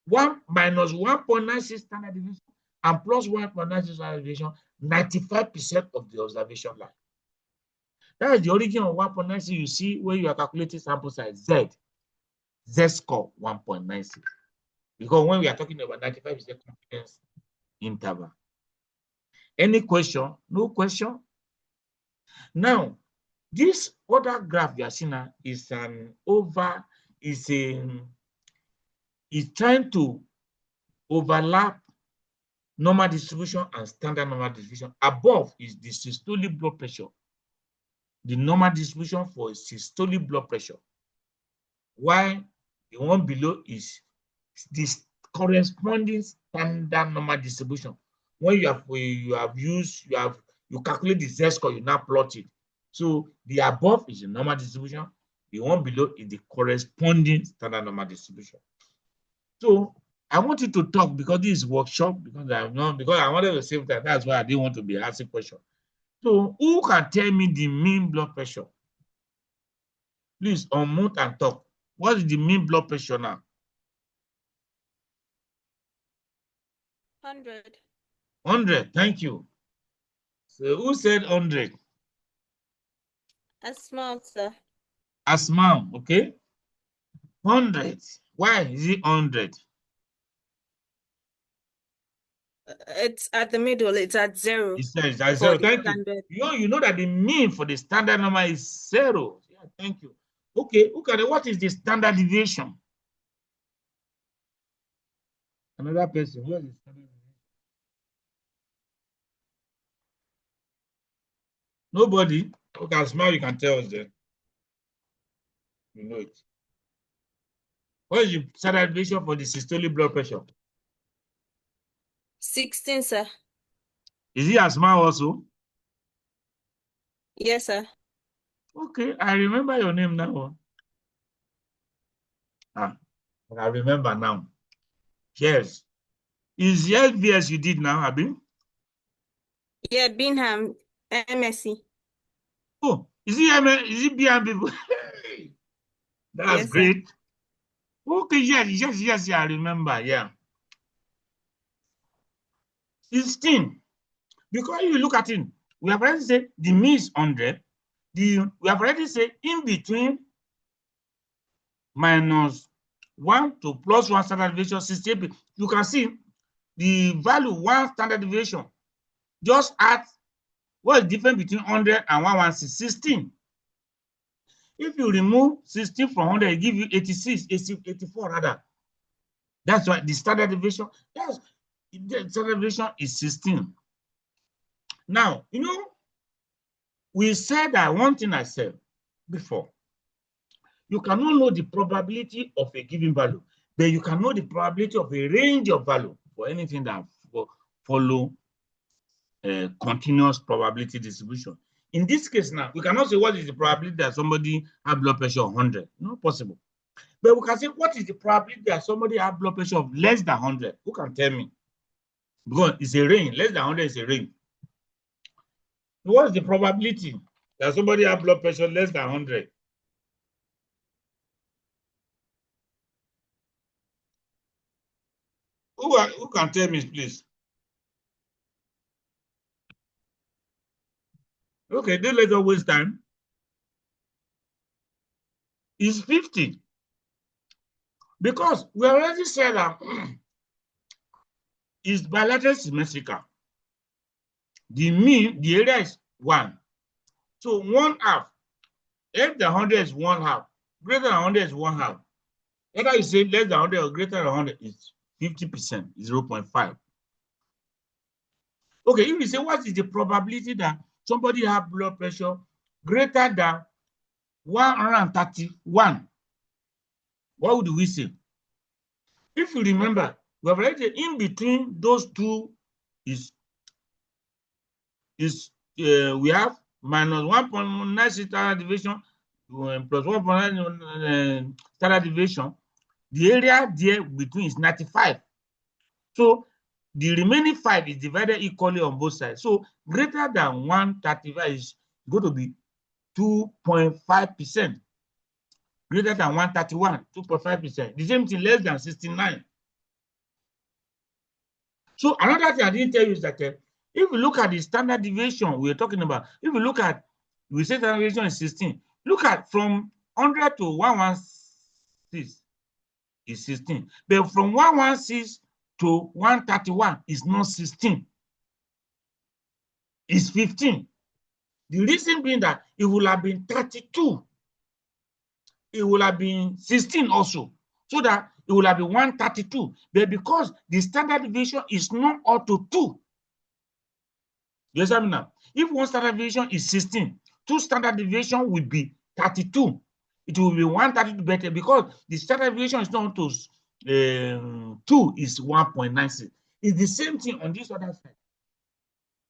1 minus 1.96 standard deviation and plus 1.96 standard deviation, 95% of the observation line. That is the origin of 1.96 you see when you are calculating sample size Z score 1.96. Because when we are talking about 95% confidence interval. Any question? No question? Now, this other graph you are seeing now is trying to overlap normal distribution and standard normal distribution. Above is the systolic blood pressure, the normal distribution for systolic blood pressure, while the one below is this corresponding standard normal distribution. When you calculate the z-score, you now plot it. So the above is the normal distribution, the one below is the corresponding standard normal distribution. So I want you to talk because this is workshop, because I wanted to save time. That's why I didn't want to be asking questions. So who can tell me the mean blood pressure? Please unmute and talk. What is the mean blood pressure now? 100. 100. Thank you. So who said 100? Asma, sir. Asma, okay. 100. Why is it 100? It's at the middle. It's at 0. It says at 0. Thank you. You know that the mean for the standard number is 0. Yeah, thank you. Okay, what is the standard deviation? Another person. What is the standard deviation? Nobody? Okay, Asma, you can tell us then. You know it. What is the standard deviation for the systolic blood pressure? 16, sir. Is it Asma also? Yes, sir. Okay, I remember your name now. I remember now. Yes. Is the LBS you did now, Abi? Yeah, Bingham, MSc. Oh, is it BM? That's yes, great. Sir. Okay, yes, I remember, yeah. 16. Because you look at it, we have already said the mean is 100. We have already said in between -1 to +1 standard deviation, 68. You can see the value 1 standard deviation. Just add what is the difference between 100 and 116? 16. If you remove 16 from 100, it gives you 86, 84 rather. That's why the standard deviation, the standard deviation is 16. Now, we said that one thing I said before. You cannot know the probability of a given value, but you can know the probability of a range of value for anything that follow continuous probability distribution. In this case now, we cannot say what is the probability that somebody have blood pressure of 100. Not possible. But we can say what is the probability that somebody have blood pressure of less than 100. Who can tell me? Because it's a range. Less than 100 is a range. What is the probability that somebody have blood pressure less than 100? Who can tell me, please? Okay, don't let us waste time. It's 50. Because we already said that it's bilateral symmetrical. The mean, the area is 1. So 1/2. If the 100 is 1/2, greater than 100 is 1/2. Whether you say less than 100 or greater than 100 is 50%, 0.5. Okay, if you say what is the probability that somebody have blood pressure greater than 131, what would we say? If you remember, we have already in between those two is we have -1.96 standard deviation plus 1.9 standard deviation. The area there between is 95. So the remaining 5 is divided equally on both sides. So greater than 135 is going to be 2.5%. Greater than 131, 2.5%. The same thing, less than 69. So another thing I didn't tell you is that if you look at the standard deviation we're talking about, if you look at, we say standard deviation is 16. Look at from 100 to 116 is 16. But from 116 to 131 is not 16. It's 15. The reason being that it will have been 32. It will have been 16 also. So that it will have been 132. But because the standard deviation is not up to 2, you understand me now? If one standard deviation is 16, 2 standard deviation will be 32. It will be 132 better because the standard deviation is not to 2 is 1.96. It's the same thing on this other side.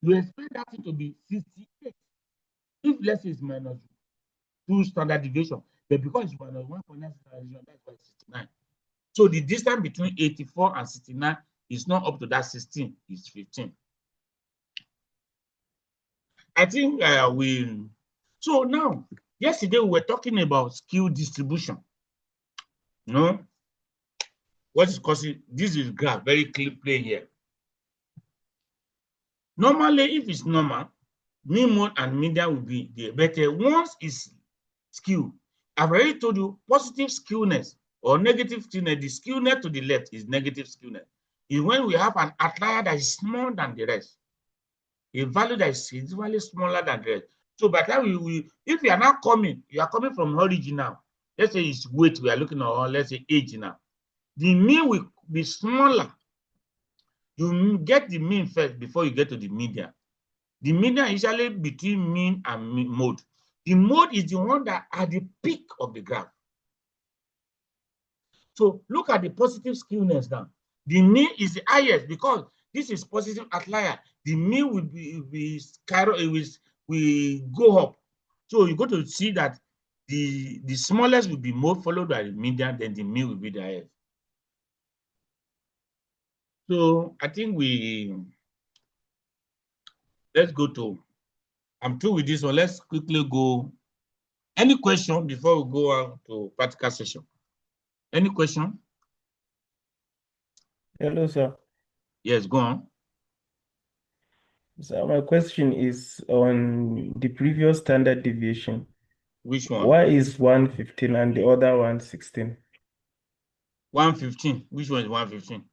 You expect that to be 68. If let's say it's minus 2 standard deviation, but because it's minus 1.9 standard deviation, that's why it's 69. So the distance between 84 and 69 is not up to that 16, it's 15. I think so now, yesterday we were talking about skew distribution. What is causing, this is graph, very clear plain here. Normally, if it's normal, mean mode and median will be there. But once it's skew, I've already told you positive skewness or negative skewness. The skewness to the left is negative skewness. Is when we have an outlier that is smaller than the rest, a value that is usually smaller than the rest. So by the time if you are now coming, you are coming from origin now. Let's say it's weight we are looking at, or let's say age now. The mean will be smaller. You get the mean first before you get to the median. The median is usually between mean and mode. The mode is the one that at the peak of the graph. So look at the positive skewness now. The mean is the highest because this is positive outlier. The mean will go up. So you're going to see that the smallest will be mode followed by the median, then the mean will be the highest. So I think let's go to, I'm through with this one. Let's quickly go. Any question before we go on to practical session? Any question? Hello, sir. Yes, go on. So my question is on the previous standard deviation. Which one? Why is 115 and the other one 16? 115. Which one is 115?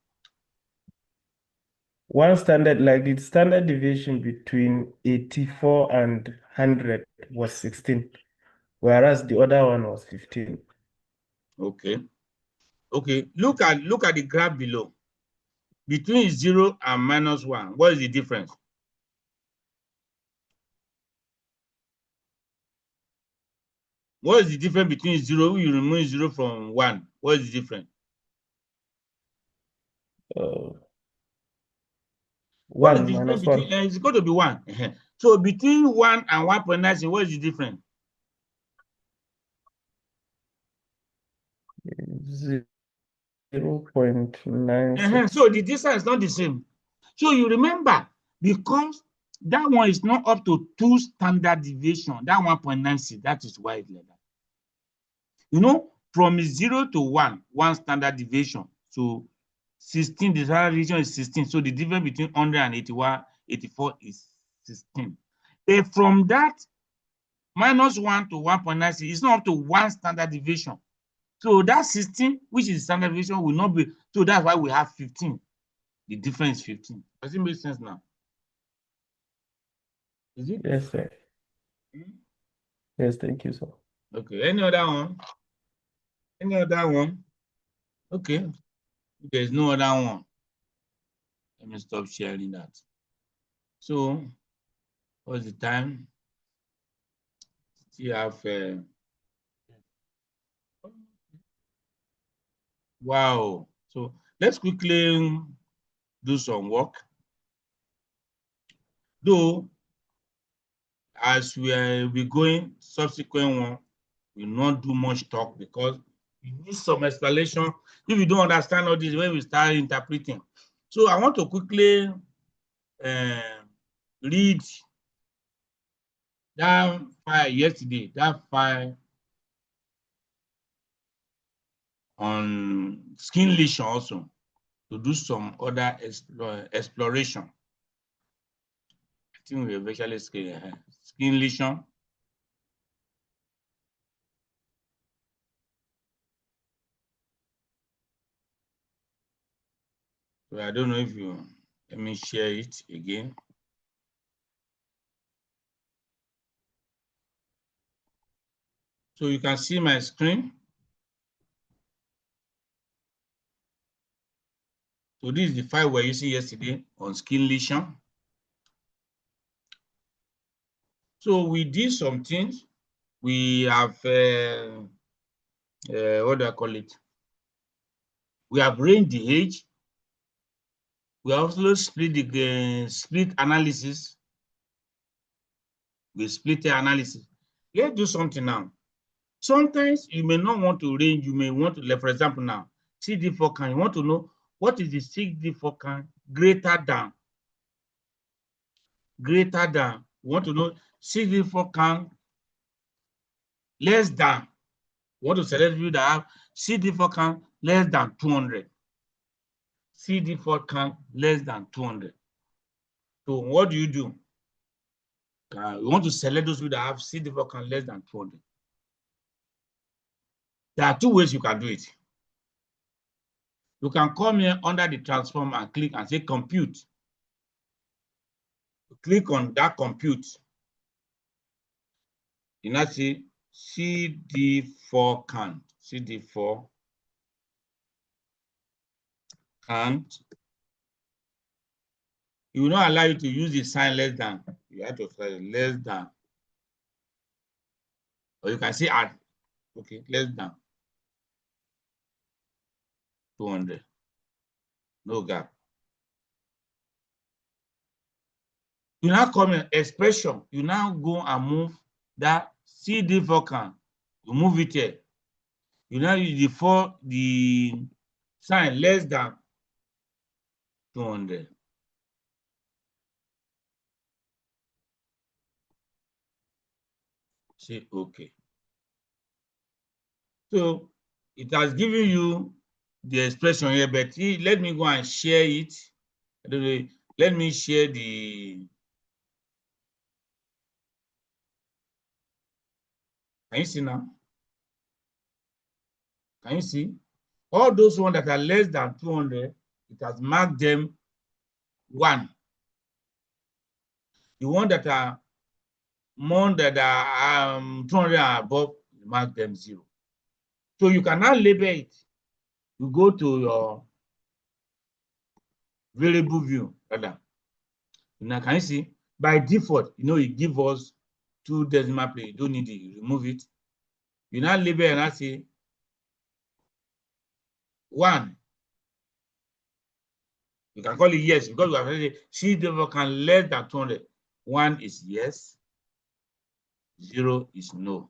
One standard, like the standard deviation between 84 and 100 was 16, whereas the other one was 15. Okay. Okay. Look at the graph below. Between 0 and -1, what is the difference? What is the difference between 0? You remove 0 from 1. What is the difference? 1 minus 1. It's going to be 1. So between 1 and 1.9, what is the difference? 0.96. So the distance is not the same. So you remember, because that one is not up to 2 standard deviation, that 1.96, that is why it's like that. From 0 to 1 standard deviation. So 16, the standard deviation is 16. So the difference between 100 and 84 is 16. But from that, -1 to 1.96 is not up to 1 standard deviation. So that 16, which is standard deviation, will not be. So that's why we have 15. The difference is 15. Does it make sense now? Is it? Yes, sir. Yes, thank you, sir. Okay. Any other one? Any other one? Okay. If there's no other one, let me stop sharing that. So, what's the time? Still have. Wow. So let's quickly do some work. Though, as we will be going, subsequent one, we will not do much talk because we need some explanation. If you don't understand all this, when we start interpreting. So I want to quickly read that file yesterday, that file on skin lesion also, to do some other exploration. I think we eventually skin lesion. So I don't know if you, let me share it again. So you can see my screen. So this is the file we're using yesterday on skin lesion. So we did some things. We have, what do I call it? We have ranged the age. We also split the split analysis. We split the analysis. Let's do something now. Sometimes you may not want to range. You may want to, like, for example, now CD4 count. You want to know what is the CD4 count greater than. Greater than. You want to know CD4 count less than. You want to select view that have CD4 count less than 200. CD4 count less than 200. So what do? You want to select those people that have CD4 count less than 200. There are two ways you can do it. You can come here under the transform and click and say compute. Click on that compute. You now see CD4 count. CD4 count. It will not allow you to use the sign less than. You have to say less than. Or you can say add. Okay, less than 200. No gap. You now come in expression. You now go and move that CD4 count. You move it here. You now use the sign less than 200. Say okay. So it has given you the expression here, but let me go and share it. I don't know. Let me share the. Can you see now? Can you see? All those ones that are less than 200, it has marked them 1. The ones that are more than 200 and above, mark them 0. So you can now label it. You go to your variable view. Now can you see? By default, it gives us 2 decimal places. You don't need it. You remove it. You now label and I say 1. You can call it yes because we have already CD4 can less than 200. 1 is yes. 0 is no.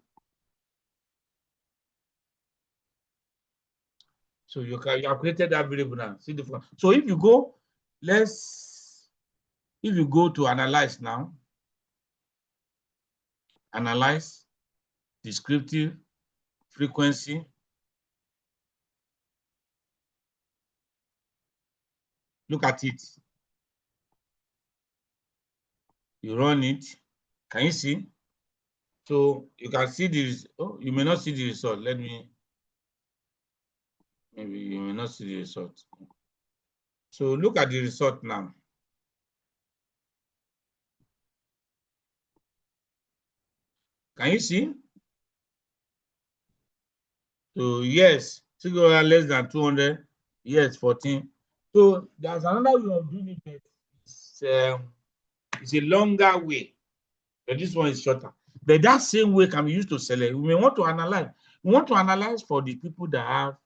So you have created that variable now. CD4. So if you go, if you go to analyze now, analyze, descriptive, frequency. Look at it. You run it. Can you see? So you can see this. Oh, you may not see the result. Maybe you may not see the result. So look at the result now. Can you see? So yes, figure less than 200. Yes, 14. So there's another way of doing it. It's a longer way, but this one is shorter. But that same way can be used to select. We may want to analyze. We want to analyze for the people that have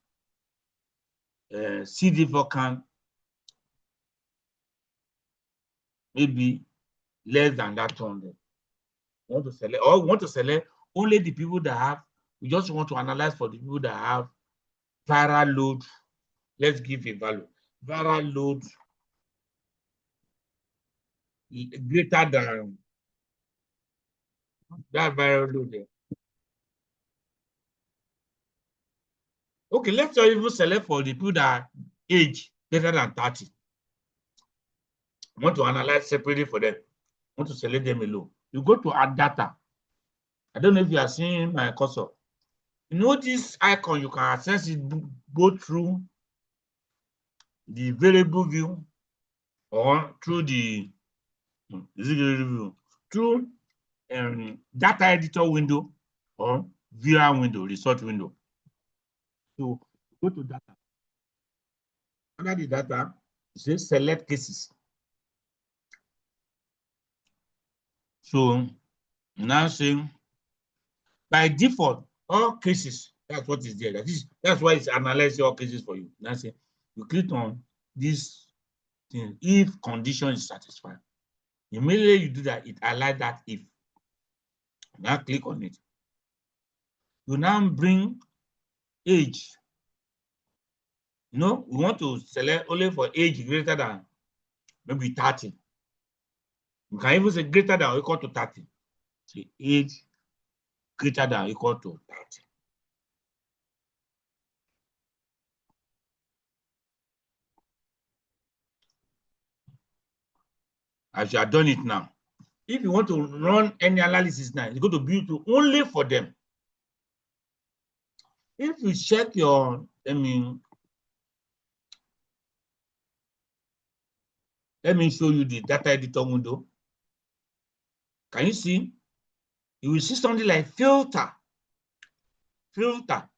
CD4 count maybe less than that 200. We want to select, or we want to select only the people that have. We just want to analyze for the people that have viral load. Let's give a value. Viral load greater than that viral load there. Okay, let's even select for the people that age greater than 30. I want to analyze separately for them. I want to select them alone. You go to add data. I don't know if you are seeing my cursor. You know this icon, you can access it both through the variable view or through the view, through data editor window or viewer window, result window. So go to data. Under the data, It says select cases. So now saying by default, all cases, that's what is there. That's why it's analyzing all cases for you. Now say you click on this thing if condition is satisfied. Immediately you do that, it highlights that if. Now click on it. You now bring age. You know, we want to select only for age greater than maybe 30. You can even say greater than or equal to 30. So age greater than or equal to 30. As you have done it now. If you want to run any analysis now, it's going to be only for them. If you check your, let me show you the data editor window. Can you see? You will see something like filter. Filter.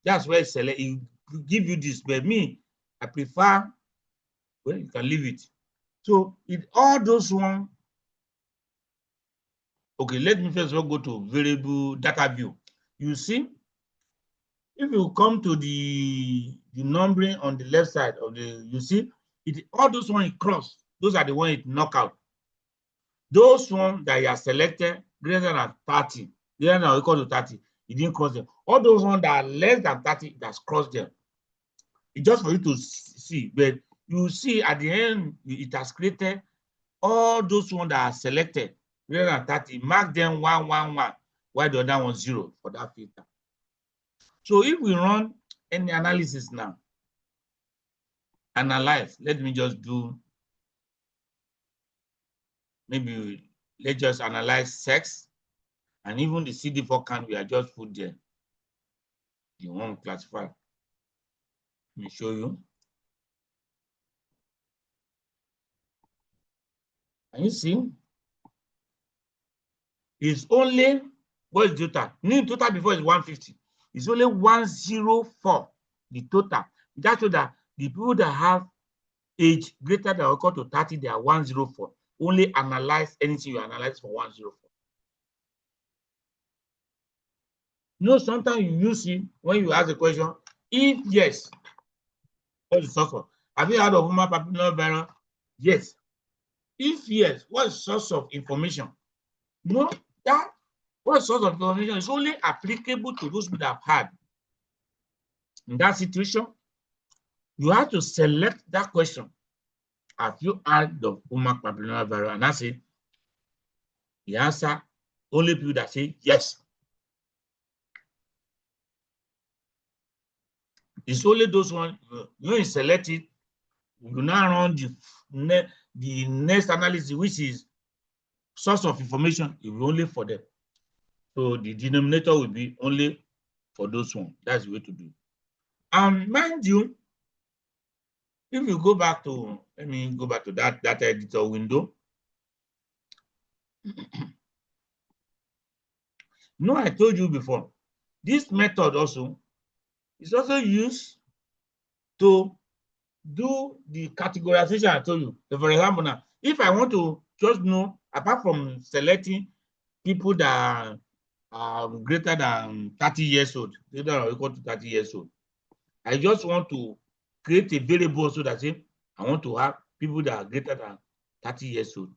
That's where it's select. It will give you this. But me, I prefer, well, you can leave it. So all those one. Okay, let me first of all go to variable data view. You see, if you come to the numbering on the left side of the, you see, all those ones it cross. Those are the ones it knock out. Those ones that you are selected greater than 30, greater than or equal to 30, it didn't cross them. All those ones that are less than 30, that's crossed them. It's just for you to see, but you see at the end, it has created all those ones that are selected greater than 30, mark them 1, 1, 1, while the other one 0 for that filter. So if we run any analysis now, analyze, let me just do, maybe let's just analyze sex, and even the CD4 count we are just put there. The one classified. Let me show you. Can you see? It's only, what is total? New total before is 150. It's only 104, the total. That shows that the people that have age greater than or equal to 30, they are 104. Only analyze anything you analyze for 104. You know, sometimes you see when you ask a question, if yes, what is the source of? Have you heard of human papillomavirus? Yes. If yes, what is the source of information? You know, that what source of information is only applicable to those that have had. In that situation, you have to select that question. Have you heard of human papillomavirus? And that's it. The answer, only people that say yes. It's only those ones, you select it, you now run the next analysis, which is source of information, it will only for them. So the denominator will be only for those ones. That's the way to do it. Mind you, if you go back to, let me go back to that data editor window. No, I told you before, this method also is also used to do the categorization I told you. So for example, now, if I want to just know, apart from selecting people that are greater than 30 years old, greater or equal to 30 years old, I just want to create a variable so that say, I want to have people that are greater than 30 years old.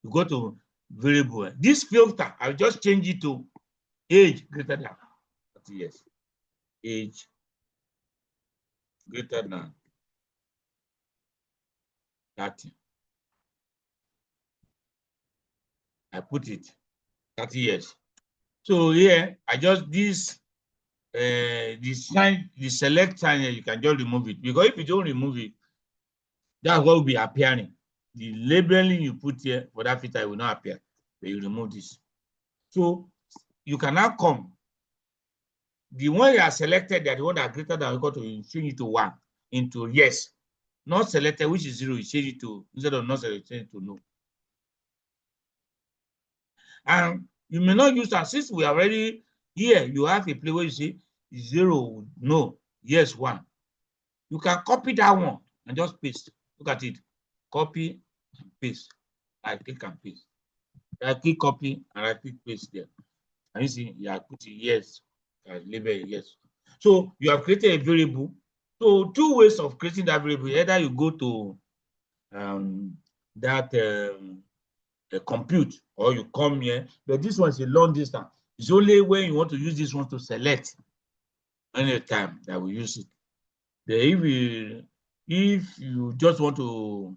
You go to variable. This filter, I'll just change it to age greater than 30 years. Age greater than 30. I put it 30 years. So here, I just this the sign, the select sign here, you can just remove it, because if you don't remove it, that's what will be appearing. The labeling you put here for that filter will not appear, but you remove this. So you can now come. The one you are selected, that the one that are greater than or equal to, you change it to 1 into yes. Not selected, which is 0, you change it to, instead of not selected, change it to no. And you may not use that, since we are already here, you have a place where you see 0, no, yes, 1. You can copy that one and just paste. Look at it. Copy and paste. I click and paste. I click copy and I click paste there. And you see, you are putting yes. I label yes. So you have created a variable. So two ways of creating that variable. Either you go to compute, or you come here. But this one is a long distance. It's only when you want to use this one to select any time that we use it. If you just want to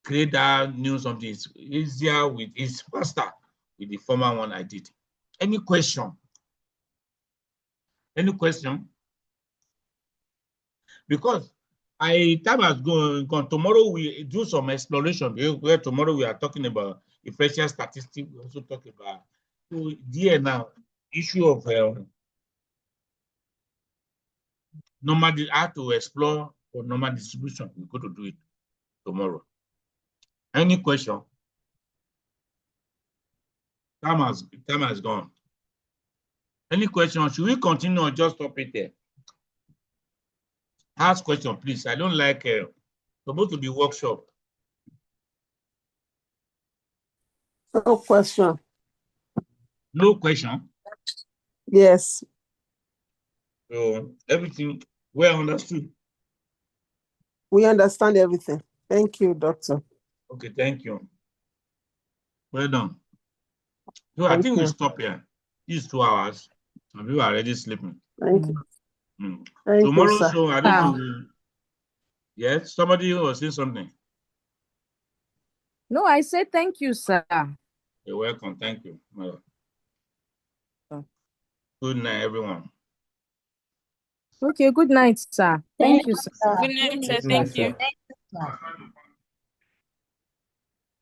create that new something, it's easier it's faster with the former one I did. Any question? Any question? Because time has gone. Tomorrow we do some exploration. Where tomorrow we are talking about differential statistics. We also talk about here now issue of normal. How to explore for normal distribution. We're going to do it tomorrow. Any question? Time has gone. Any question? Should we continue or just stop it there? Ask question, please. I don't like supposed to be workshop. No question. No question? Yes. So everything well understood. We understand everything. Thank you, doctor. Okay, thank you. Well done. So I think we stop here. These 2 hours, and we are already sleeping. Thank you. Thank Tomorrow, you, so I don't know. Yes, somebody was saying something. No, I said thank you, sir. You're welcome. Thank you. Good night, everyone. Okay, good night, sir. Thank you, sir. Good night, sir. Thank you.